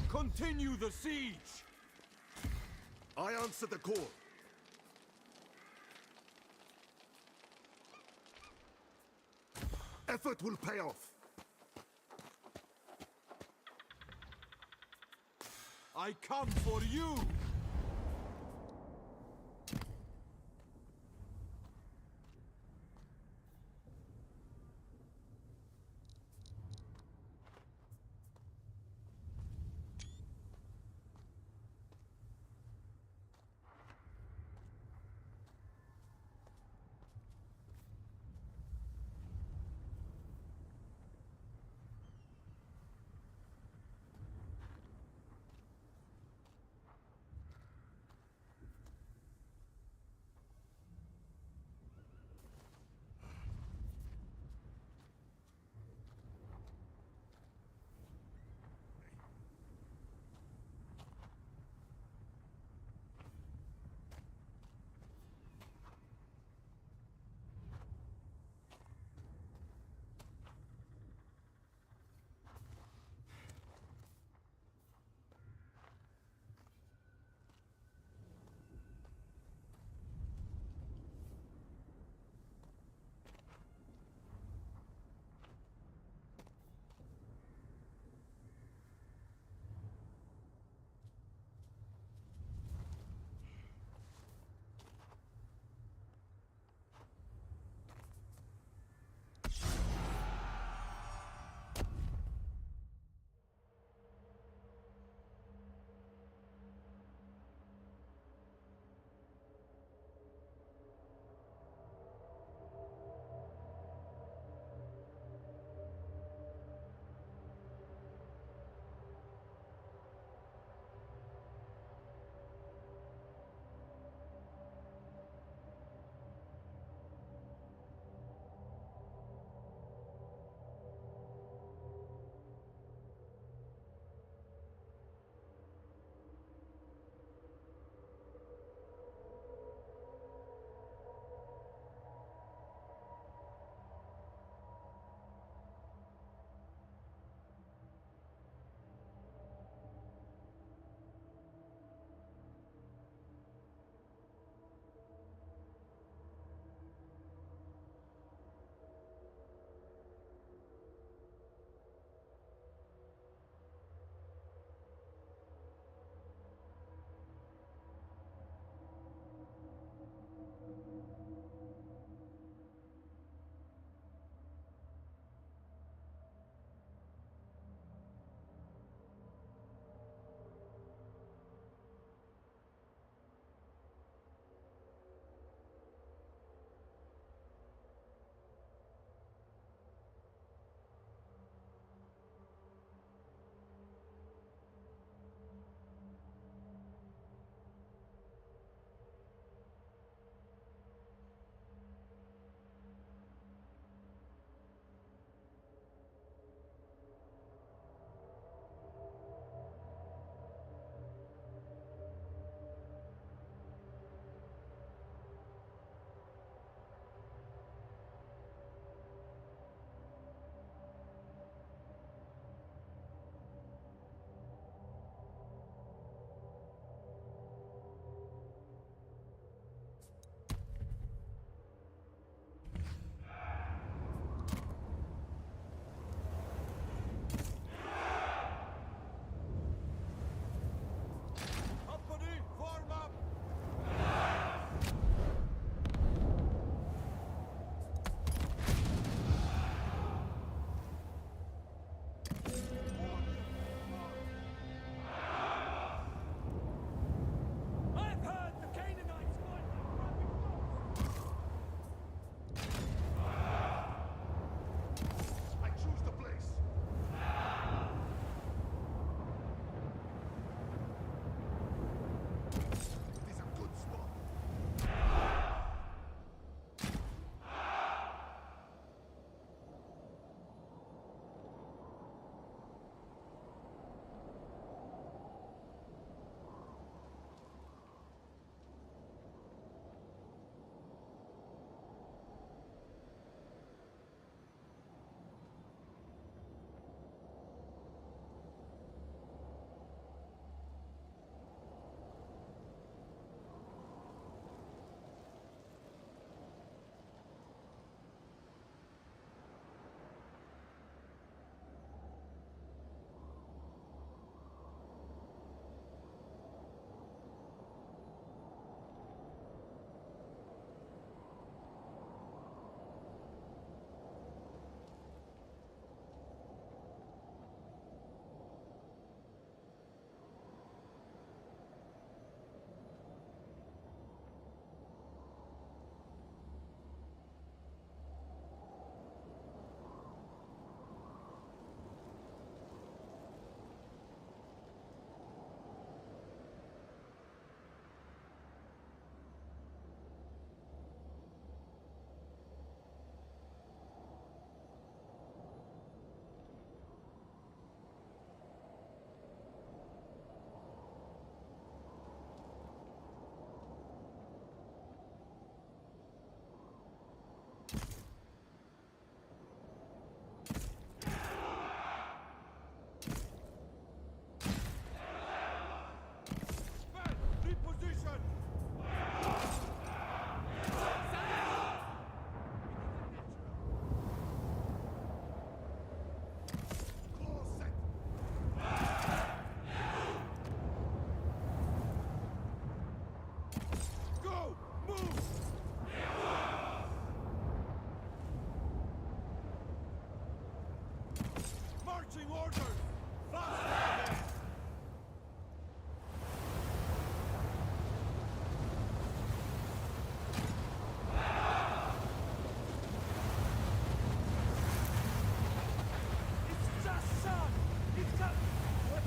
Continue the siege! I answer the call. Effort will pay off. I come for you! Move! Marching orders! Fast ahead! It's just son! It's got... What?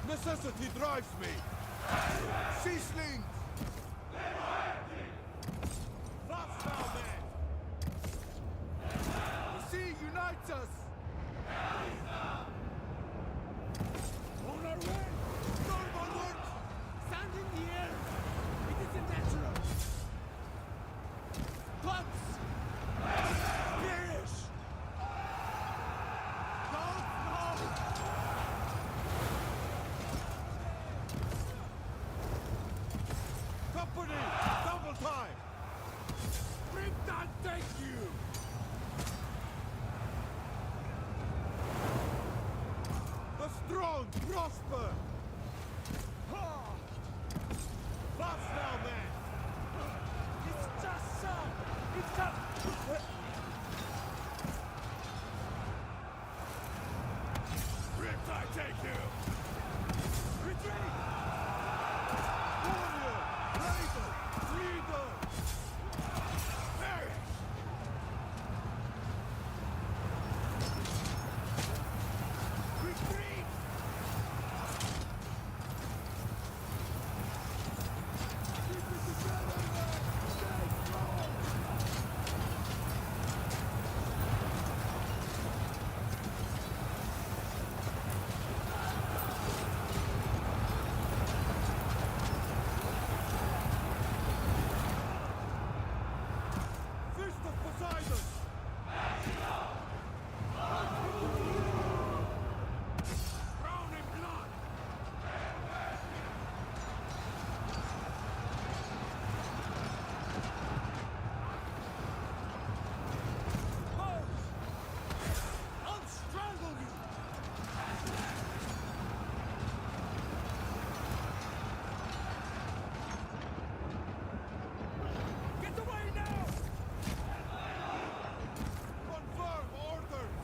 Necessity drives me! Ceaselings! Fast now, men! The sea unites us! On our way! Storm onward! Stand in the air! It isn't natural! Clubs! Perish! No! Company! Double time! Bring that, thank you! The strong prosper! Fast now, men! It's just some! It's just... Ripped, I take you! Retreat! Warrior! Raider! Leader! Perish! Retreat! Keep it together, men! Stay strong! Fist of Poseidon! Drown in blood! I'll strangle you! Get away now! Confirm orders!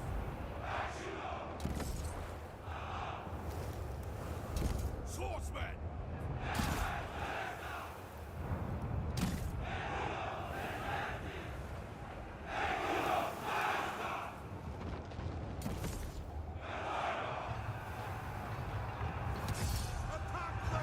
Swordsmen! Attack them!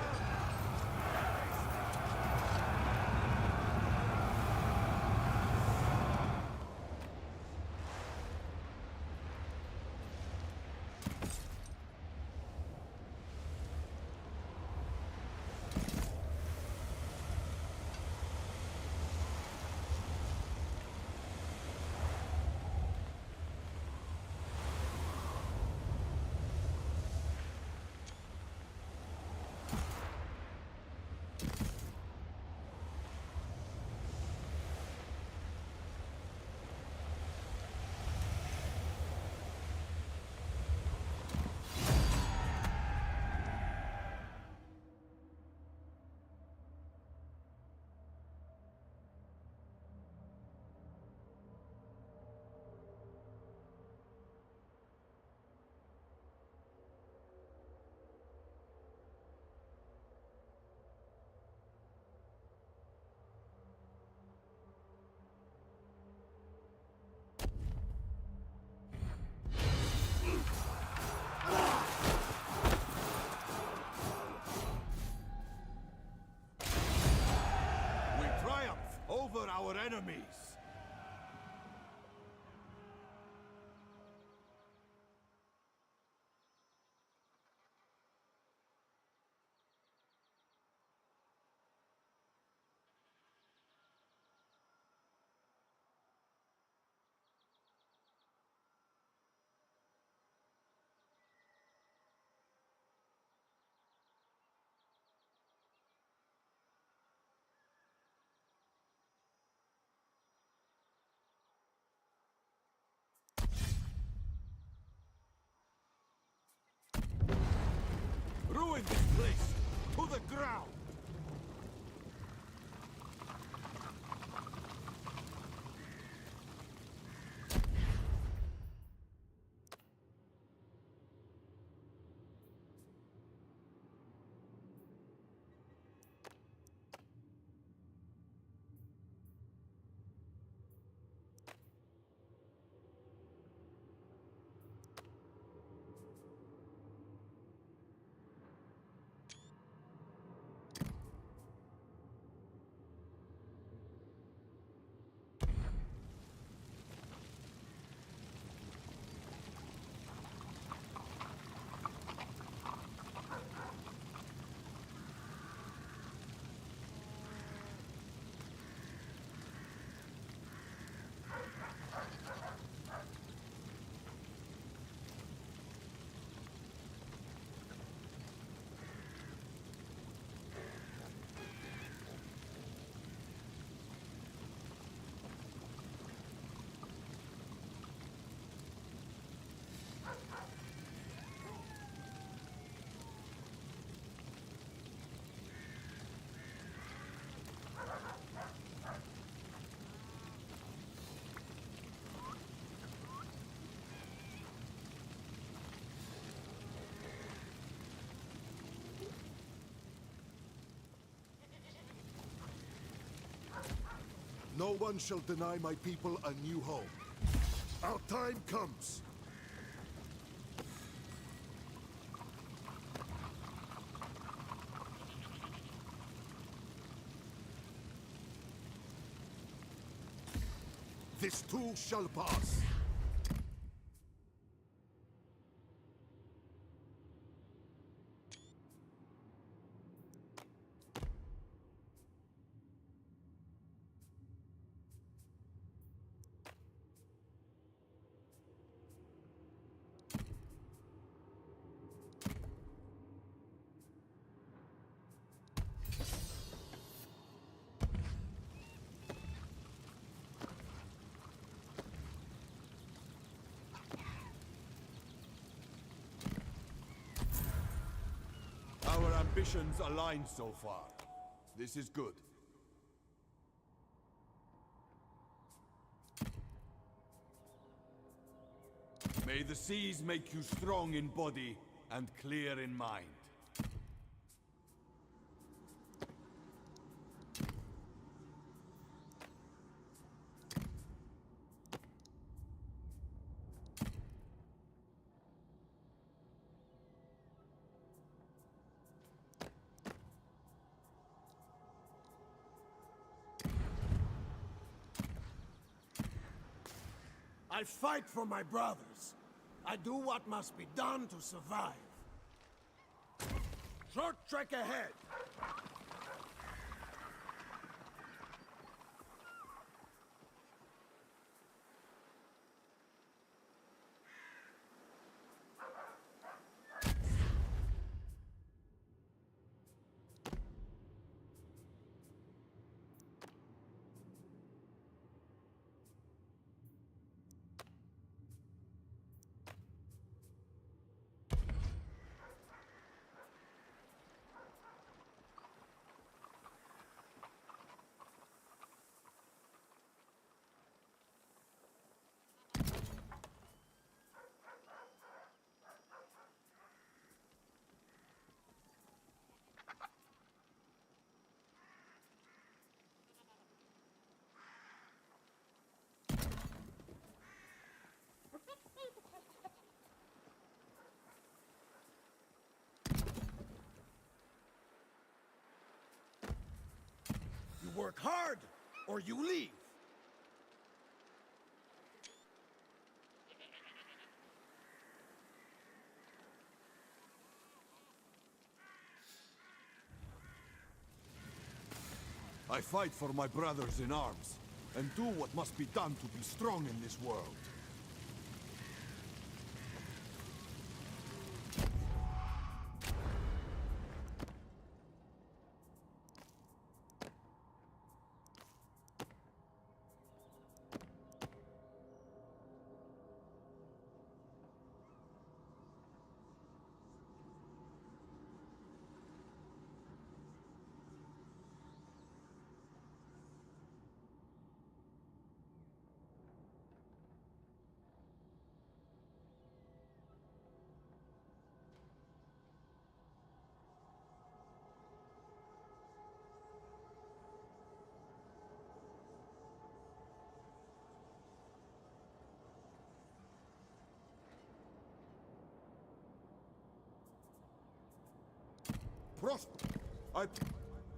We triumph over our enemies! Ruin this place! To the ground! No one shall deny my people a new home. Our time comes. This too shall pass. Our ambitions align so far. This is good. May the seas make you strong in body and clear in mind. I fight for my brothers. I do what must be done to survive. Short trek ahead. You work hard, or you leave. I fight for my brothers in arms, and do what must be done to be strong in this world.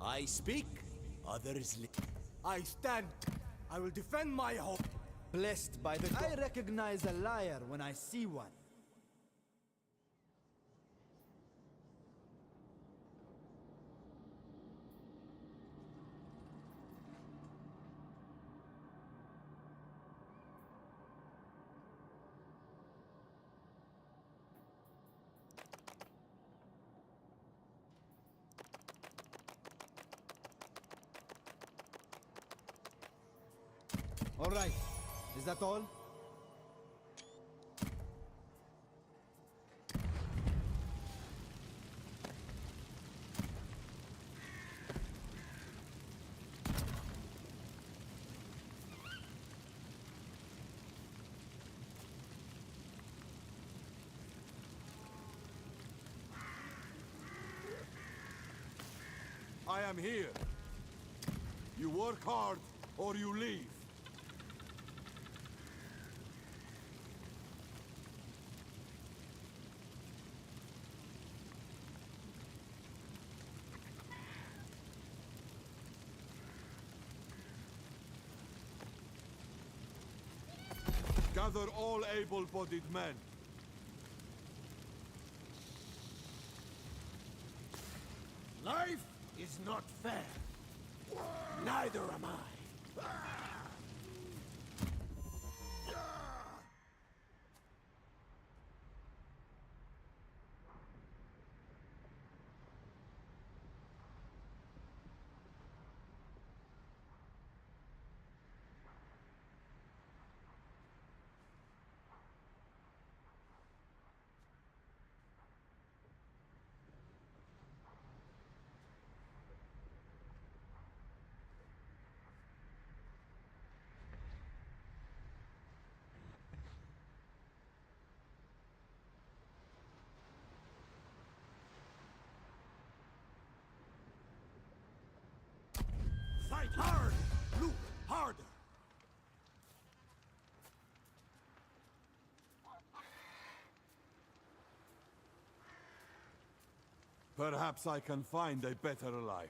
I speak, others listen. I stand. I will defend my home. Blessed by the I recognize a liar when I see one. All right. Is that all? I am here. You work hard, or you leave. Gather all able-bodied men. Life is not fair. Neither am I. Fight hard! Look harder! Perhaps I can find a better life.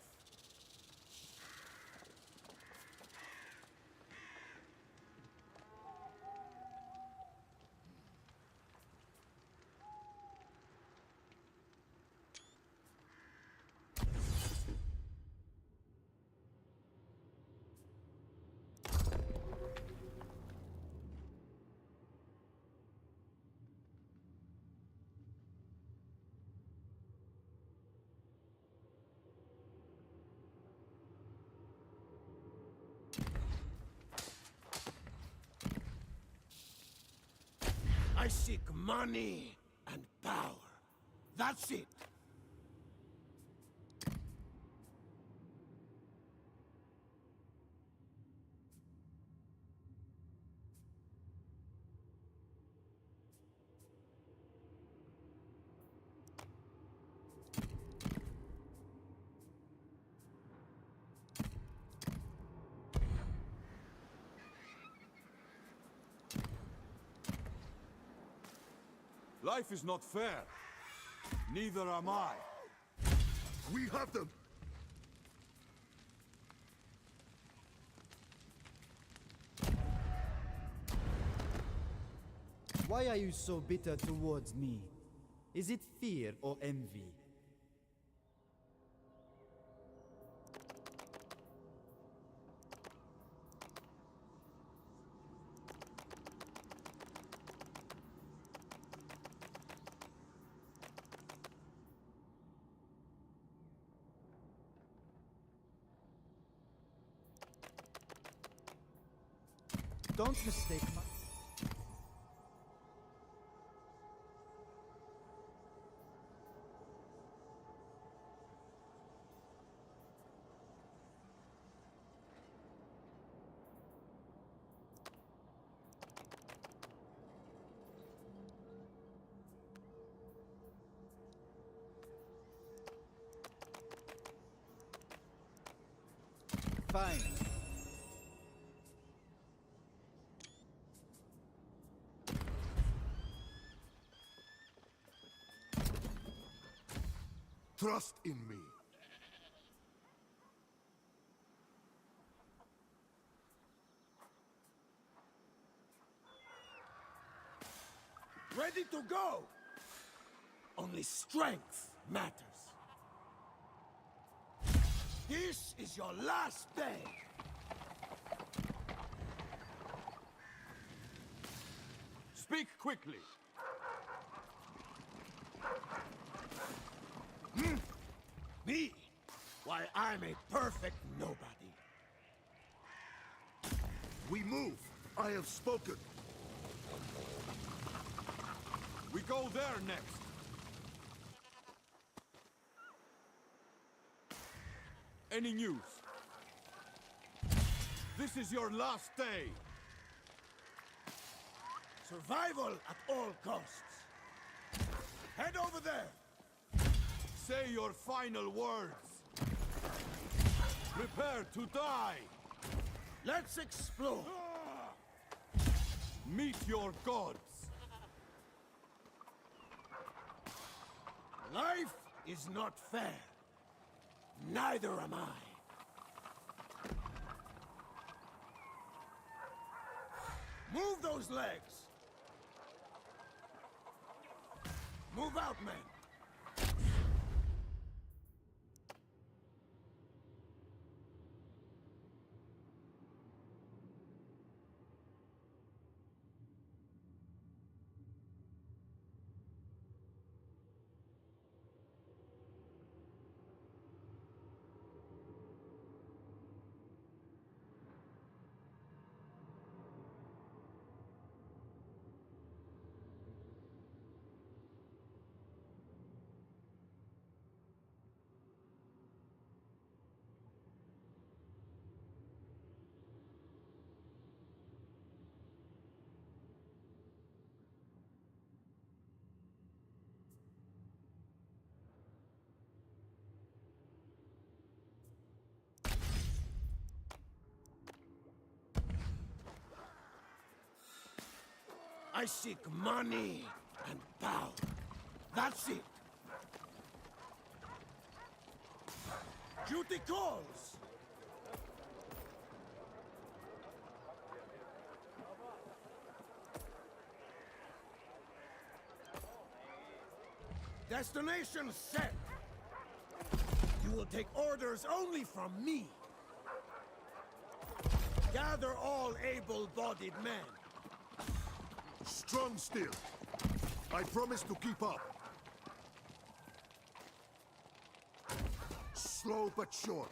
I seek money and power. That's it. Life is not fair. Neither am I. We have them! Why are you so bitter towards me? Is it fear or envy? Don't mistake my... Fine. Trust in me. Ready to go! Only strength matters. This is your last day! Speak quickly. Me? Why, I'm a perfect nobody. We move. I have spoken. We go there next. Any news? This is your last day. Survival at all costs. Head over there. Say your final words. Prepare to die. Let's explore. Meet your gods. Life is not fair. Neither am I. Move those legs. Move out, men. I seek money and power. That's it. Duty calls. Destination set. You will take orders only from me. Gather all able-bodied men. Strong still. I promise to keep up. Slow but sure.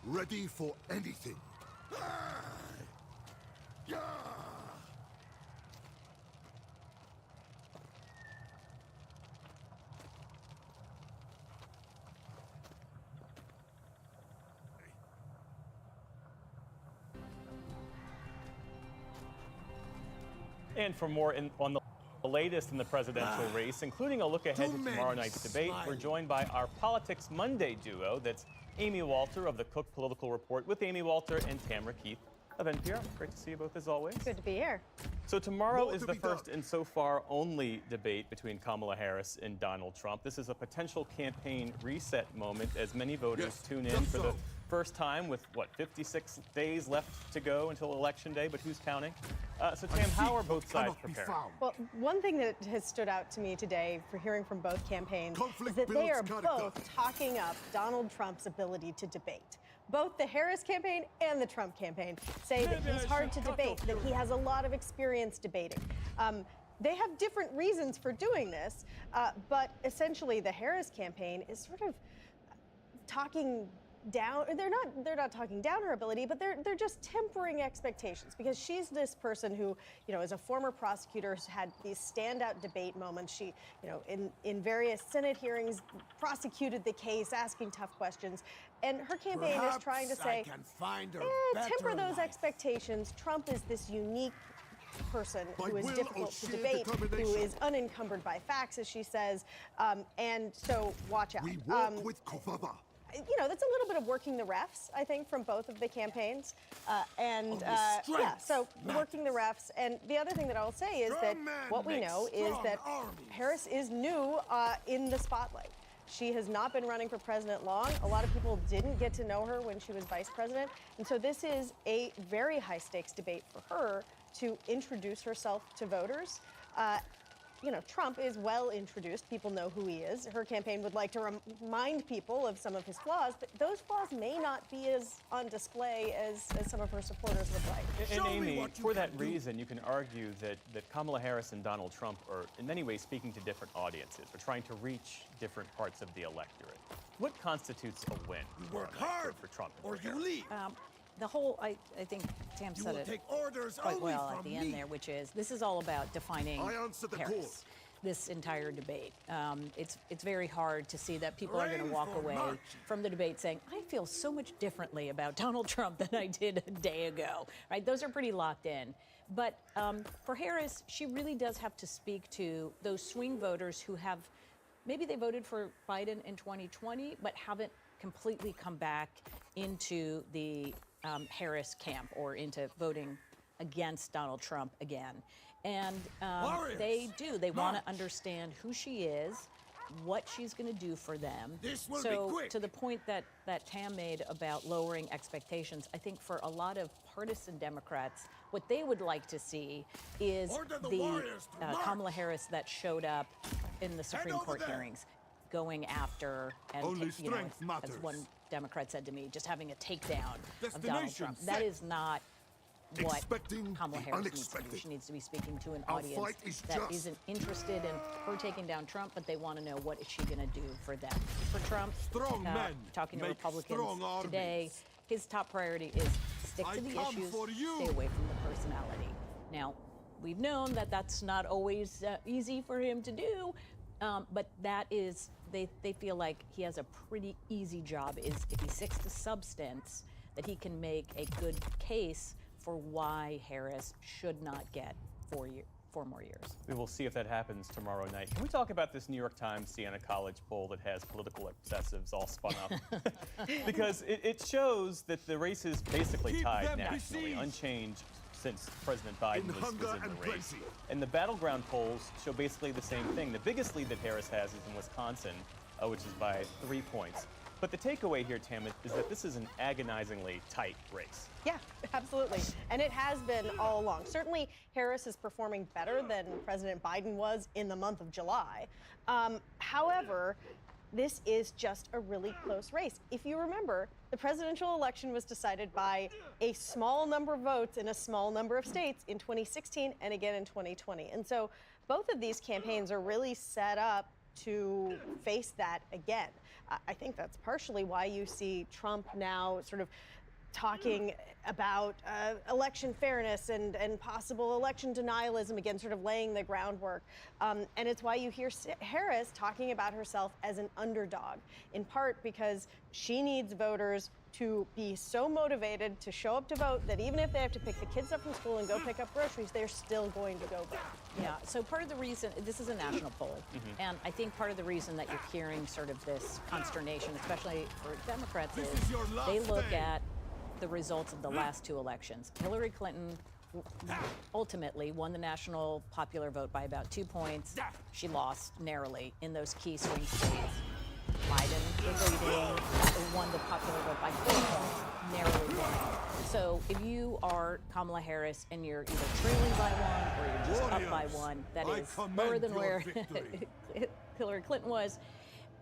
Ready for anything. And for more on the latest in the presidential race, including a look ahead to tomorrow night's debate, we're joined by our Politics Monday duo. That's Amy Walter of the Cook Political Report with Amy Walter and Tamara Keith of NPR. Great to see you both as always. Good to be here. So tomorrow is the first and so far only debate between Kamala Harris and Donald Trump. This is a potential campaign reset moment as many voters tune in for the First time with, what, 56 days left to go until Election Day, but who's counting? So, Tam, how are both sides preparing? Well, one thing that has stood out to me today for hearing from both campaigns is that they are both talking up Donald Trump's ability to debate. Both the Harris campaign and the Trump campaign say that he's hard to debate, that he has a lot of experience debating. They have different reasons for doing this, but essentially the Harris campaign is sort of talking down. They're not talking down her ability, but they're just tempering expectations, because she's this person who, is a former prosecutor, has had these standout debate moments. She, in various Senate hearings, prosecuted the case, asking tough questions, and her campaign is trying to say, temper those expectations. Trump is this unique person who is difficult to debate, who is unencumbered by facts, as she says, and so watch out. We work with Kovava. That's a little bit of working the refs, I think, from both of the campaigns. So working the refs. And the other thing that I'll say is that what we know is that Harris is new in the spotlight. She has not been running for president long. A lot of people didn't get to know her when she was vice president. And so this is a very high stakes debate for her to introduce herself to voters. Trump is well introduced. People know who he is. Her campaign would like to remind people of some of his flaws, but those flaws may not be as on display as some of her supporters would like. And Amy, for that reason, you can argue that Kamala Harris and Donald Trump are in many ways speaking to different audiences. We're trying to reach different parts of the electorate. What constitutes a win for Trump or you leave? The whole, I think Tam said it quite well at the end there, which is this is all about defining Harris, this entire debate. It's very hard to see that people are going to walk away from the debate saying, I feel so much differently about Donald Trump than I did a day ago, right? Those are pretty locked in. But for Harris, she really does have to speak to those swing voters who have, maybe they voted for Biden in 2020, but haven't completely come back into the Harris camp or into voting against Donald Trump again. And they want to understand who she is, what she's going to do for them. So to the point that Tam made about lowering expectations, I think for a lot of partisan Democrats, what they would like to see is the Kamala Harris that showed up in the Supreme Court hearings, going after, and as one Democrat said to me, just having a takedown of Donald Trump. That is not what Kamala Harris needs to do. She needs to be speaking to an audience that isn't interested in her taking down Trump, but they want to know what is she going to do for them. For Trump, talking to Republicans today, his top priority is stick to the issues, stay away from the personality. Now, we've known that that's not always easy for him to do, but that is, they feel like he has a pretty easy job, is if he sticks to substance, that he can make a good case for why Harris should not get 4 more years. We will see if that happens tomorrow night. Can we talk about this New York Times Siena College poll that has political obsessives all spun up? Because it shows that the race is basically tied nationally, unchanged since President Biden was in the race. And the battleground polls show basically the same thing. The biggest lead that Harris has is in Wisconsin, which is by 3 points. But the takeaway here, Tam, is that this is an agonizingly tight race. Yeah, absolutely. And it has been all along. Certainly, Harris is performing better than President Biden was in the month of July. However, this is just a really close race. If you remember, the presidential election was decided by a small number of votes in a small number of states in 2016 and again in 2020. And so both of these campaigns are really set up to face that again. I think that's partially why you see Trump now sort of talking about election fairness and possible election denialism again, sort of laying the groundwork. And it's why you hear Harris talking about herself as an underdog, in part because she needs voters to be so motivated to show up to vote that even if they have to pick the kids up from school and go pick up groceries, they're still going to go vote. Yeah, so part of the reason, this is a national poll, and I think part of the reason that you're hearing sort of this consternation, especially for Democrats, is they look at the results of the last two elections. Hillary Clinton ultimately won the national popular vote by about 2 points. She lost narrowly in those key swing states. Biden was leading, won the popular vote by 4 points, narrowly winning. So if you are Kamala Harris and you're either trailing by 1 or you're just up by 1, that is lower than where Hillary Clinton was.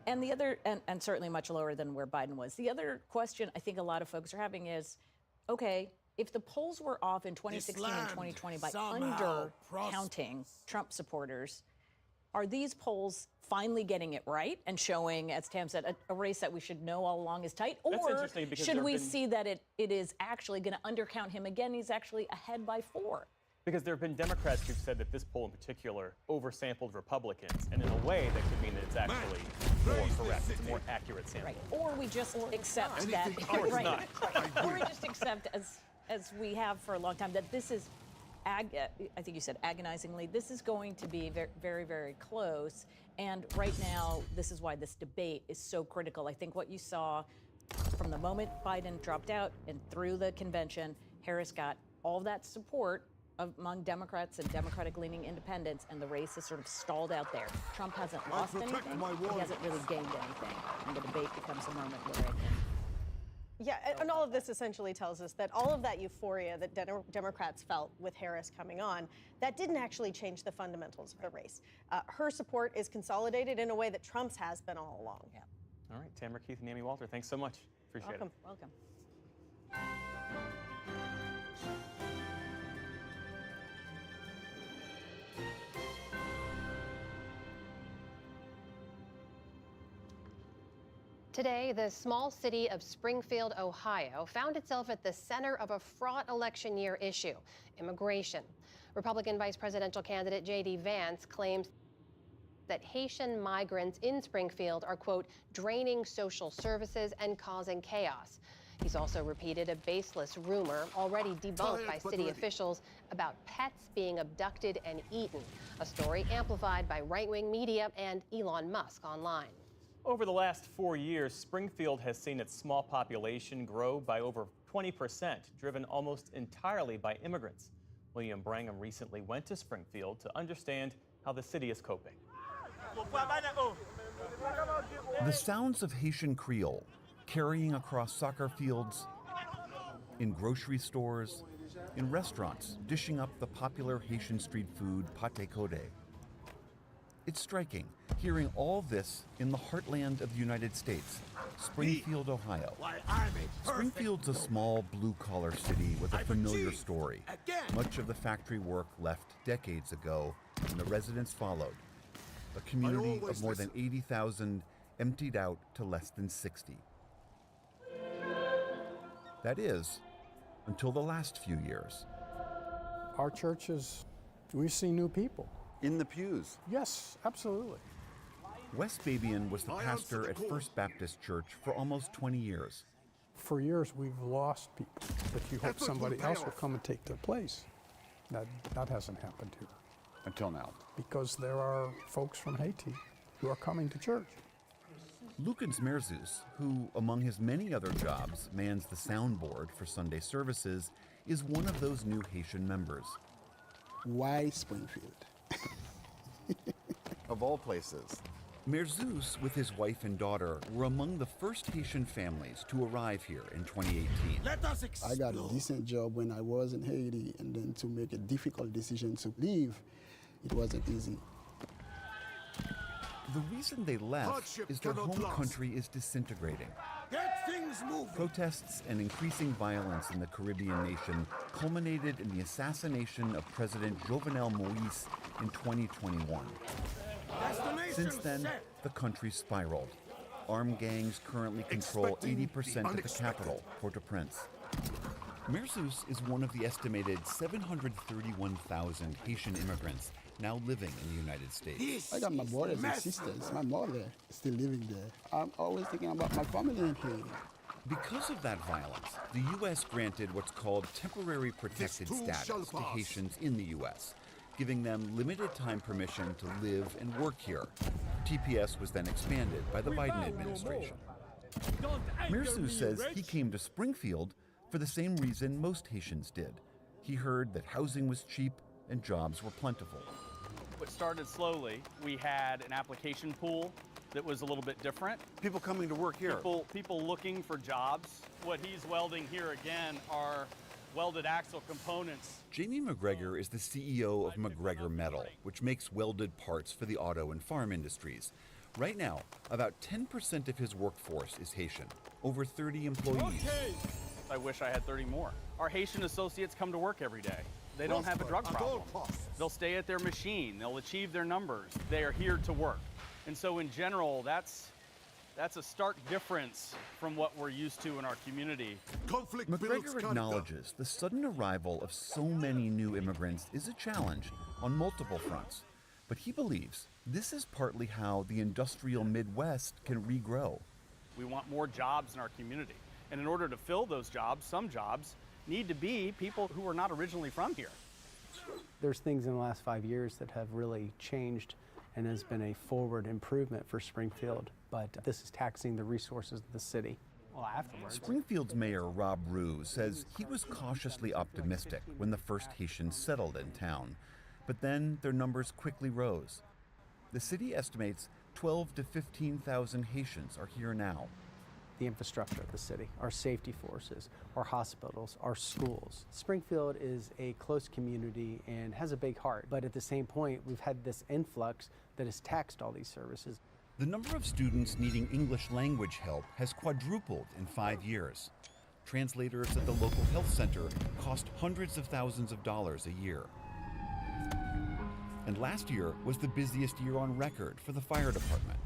And the other, and certainly much lower than where Biden was. The other question I think a lot of folks are having is, okay, if the polls were off in 2016 and 2020 by undercounting Trump supporters, are these polls finally getting it right and showing, as Tam said, a race that we should know all along is tight? Or should we see that it is actually going to undercount him again? He's actually ahead by 4. Because there have been Democrats who've said that this poll in particular oversampled Republicans, and in a way that could mean that it's actually more correct, it's a more accurate sample. Right. Or we just accept that, Or it's not. Or we just accept, as we have for a long time, that this is, I think you said agonizingly, this is going to be very, very, very close. And right now, this is why this debate is so critical. I think what you saw from the moment Biden dropped out and through the convention, Harris got all that support among Democrats and Democratic-leaning independents, and the race is sort of stalled out there. Trump hasn't lost anything, he hasn't really gained anything, and the debate becomes a moment where it can. Yeah, and all of this essentially tells us that all of that euphoria that Democrats felt with Harris coming on, that didn't actually change the fundamentals of the race. Her support is consolidated in a way that Trump's has been all along. Yeah. All right, Tamara Keith and Amy Walter, thanks so much. Appreciate it. Welcome. Today, the small city of Springfield, Ohio, found itself at the center of a fraught election year issue, immigration. Republican vice presidential candidate J.D. Vance claims that Haitian migrants in Springfield are, quote, draining social services and causing chaos. He's also repeated a baseless rumor already debunked by city officials about pets being abducted and eaten, a story amplified by right-wing media and Elon Musk online. Over the last 4 years, Springfield has seen its small population grow by over 20%, driven almost entirely by immigrants. William Brangham recently went to Springfield to understand how the city is coping. The sounds of Haitian Creole carrying across soccer fields, in grocery stores, in restaurants, dishing up the popular Haitian street food pate code. It's striking, hearing all this in the heartland of the United States, Springfield, Ohio. Springfield's a small blue-collar city with a familiar story. Much of the factory work left decades ago, and the residents followed. A community of more than 80,000 emptied out to less than 60. That is, until the last few years. Our churches, we've seen new people. In the pews? Yes, absolutely. Wes Babian was the pastor at First Baptist Church for almost 20 years. For years, we've lost people that you hope somebody else will come and take their place. That hasn't happened here. Until now. Because there are folks from Haiti who are coming to church. Lukens Merzus, who, among his many other jobs, mans the soundboard for Sunday services, is one of those new Haitian members. Why Springfield? Of all places. Merzus, with his wife and daughter, were among the first Haitian families to arrive here in 2018. I got a decent job when I was in Haiti, and then to make a difficult decision to leave, it wasn't easy. The reason they left is their home country is disintegrating. Get things moving. Protests and increasing violence in the Caribbean nation culminated in the assassination of President Jovenel Moïse in 2021. Since then, the country spiraled. Armed gangs currently control 80% of the capital, Port-au-Prince. Merzus is one of the estimated 731,000 Haitian immigrants now living in the United States. I got my brothers and sisters. My mother is still living there. I'm always thinking about my family in Haiti. Because of that violence, the U.S. granted what's called temporary protected status to Haitians in the U.S., giving them limited time permission to live and work here. TPS was then expanded by the Biden administration. Merzus says he came to Springfield for the same reason most Haitians did. He heard that housing was cheap and jobs were plentiful. What started slowly, we had an application pool that was a little bit different. People coming to work here. People looking for jobs. What he's welding here again are welded axle components. Jamie McGregor is the CEO of McGregor Metal, which makes welded parts for the auto and farm industries. Right now, about 10% of his workforce is Haitian, over 30 employees. Okay. I wish I had 30 more. Our Haitian associates come to work every day. They don't have a drug problem. They'll stay at their machine. They'll achieve their numbers. They are here to work. And so in general, that's a stark difference from what we're used to in our community. McGregor acknowledges the sudden arrival of so many new immigrants is a challenge on multiple fronts. But he believes this is partly how the industrial Midwest can regrow. We want more jobs in our community. And in order to fill those jobs, some jobs need to be people who are not originally from here. There's things in the last 5 years that have really changed and has been a forward improvement for Springfield, but this is taxing the resources of the city. Well, afterwards. Springfield's mayor, Rob Rue, says he was cautiously optimistic when the first Haitians settled in town, but then their numbers quickly rose. The city estimates 12 to 15,000 Haitians are here now. The infrastructure of the city, our safety forces, our hospitals, our schools. Springfield is a close community and has a big heart, but at the same point, we've had this influx that has taxed all these services. The number of students needing English language help has quadrupled in 5 years. Translators at the local health center cost hundreds of thousands of dollars a year. And last year was the busiest year on record for the fire department.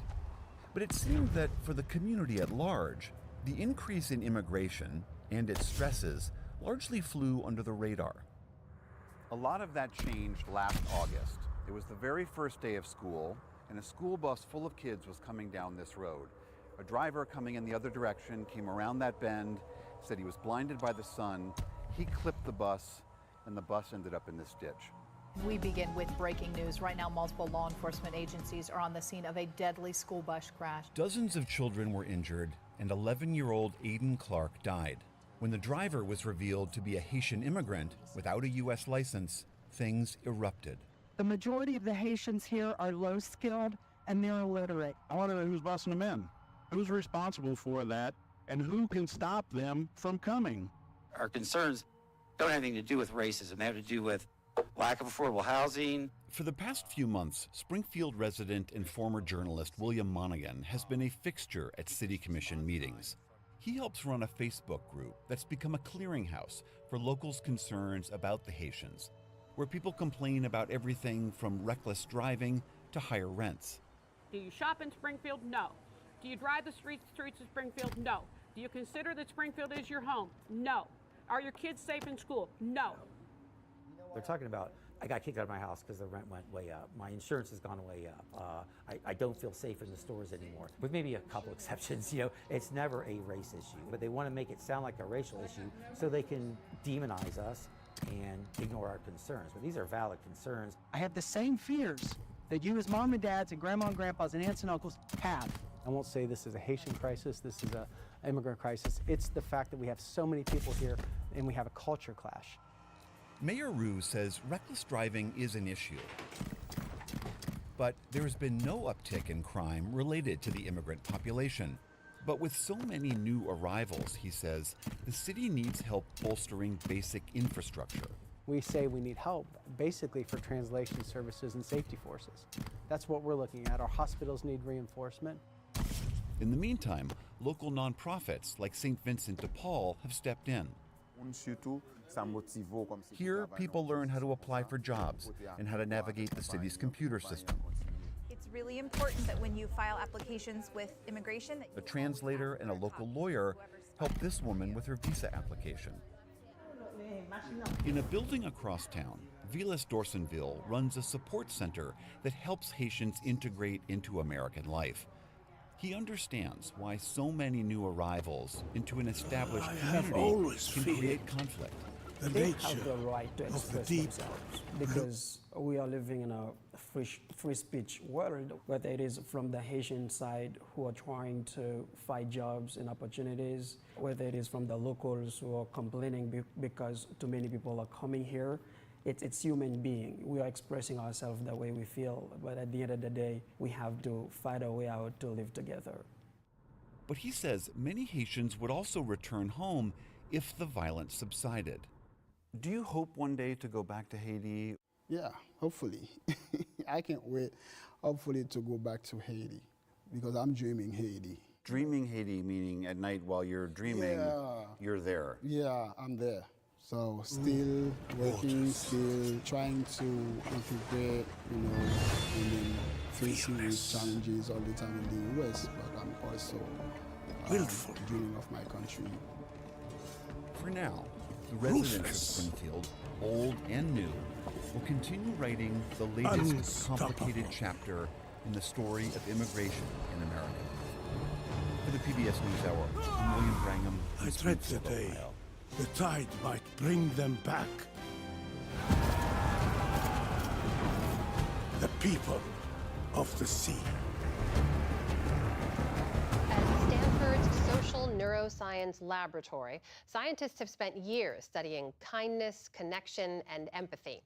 But it seemed that for the community at large, the increase in immigration and its stresses largely flew under the radar. A lot of that changed last August. It was the very first day of school, and a school bus full of kids was coming down this road. A driver coming in the other direction came around that bend, said he was blinded by the sun. He clipped the bus, and the bus ended up in this ditch. We begin with breaking news. Right now, multiple law enforcement agencies are on the scene of a deadly school bus crash. Dozens of children were injured, and 11-year-old Aiden Clark died. When the driver was revealed to be a Haitian immigrant without a U.S. license, things erupted. The majority of the Haitians here are low-skilled, and they're illiterate. I want to know who's busing them in, who's responsible for that, and who can stop them from coming. Our concerns don't have anything to do with racism. They have to do with lack of affordable housing. For the past few months, Springfield resident and former journalist William Monaghan has been a fixture at City Commission meetings. He helps run a Facebook group that's become a clearinghouse for locals' concerns about the Haitians, where people complain about everything from reckless driving to higher rents. Do you shop in Springfield? No. Do you drive the streets of Springfield? No. Do you consider that Springfield is your home? No. Are your kids safe in school? No. They're talking about, I got kicked out of my house because the rent went way up. My insurance has gone way up. I don't feel safe in the stores anymore. With maybe a couple exceptions, it's never a race issue. But they want to make it sound like a racial issue so they can demonize us and ignore our concerns. But these are valid concerns. I have the same fears that you as mom and dads and grandma and grandpas and aunts and uncles have. I won't say this is a Haitian crisis, this is an immigrant crisis. It's the fact that we have so many people here and we have a culture clash. Mayor Rue says reckless driving is an issue, but there has been no uptick in crime related to the immigrant population. But with so many new arrivals, he says, the city needs help bolstering basic infrastructure. We say we need help, basically for translation services and safety forces. That's what we're looking at. Our hospitals need reinforcement. In the meantime, local nonprofits like St. Vincent de Paul have stepped in. Here, people learn how to apply for jobs and how to navigate the city's computer system. It's really important that when you file applications with immigration, A translator and a local lawyer help this woman with her visa application. In a building across town, Vilas Dorsonville runs a support center that helps Haitians integrate into American life. He understands why so many new arrivals into an established community can create conflict. They have the right to express themselves because we are living in a free speech world, whether it is from the Haitian side who are trying to find jobs and opportunities, whether it is from the locals who are complaining because too many people are coming here It's human being. We are expressing ourselves the way we feel, but at the end of the day, we have to fight our way out to live together. But he says many Haitians would also return home if the violence subsided. Do you hope one day to go back to Haiti? Yeah, hopefully. I can't wait, hopefully, to go back to Haiti, because I'm dreaming Haiti. Dreaming Haiti, meaning at night while you're dreaming, you're there. Yeah, I'm there. So still working, still trying to integrate, and then facing these challenges all the time in the US, but I'm also dreaming of my country. For now, the residents of Springfield, old and new, will continue writing the latest complicated chapter in the story of immigration in America. For the PBS NewsHour, I'm William Brangham. I dread the day. The tide might bring them back. The people of the sea. At Stanford's Social Neuroscience Laboratory, scientists have spent years studying kindness, connection, and empathy.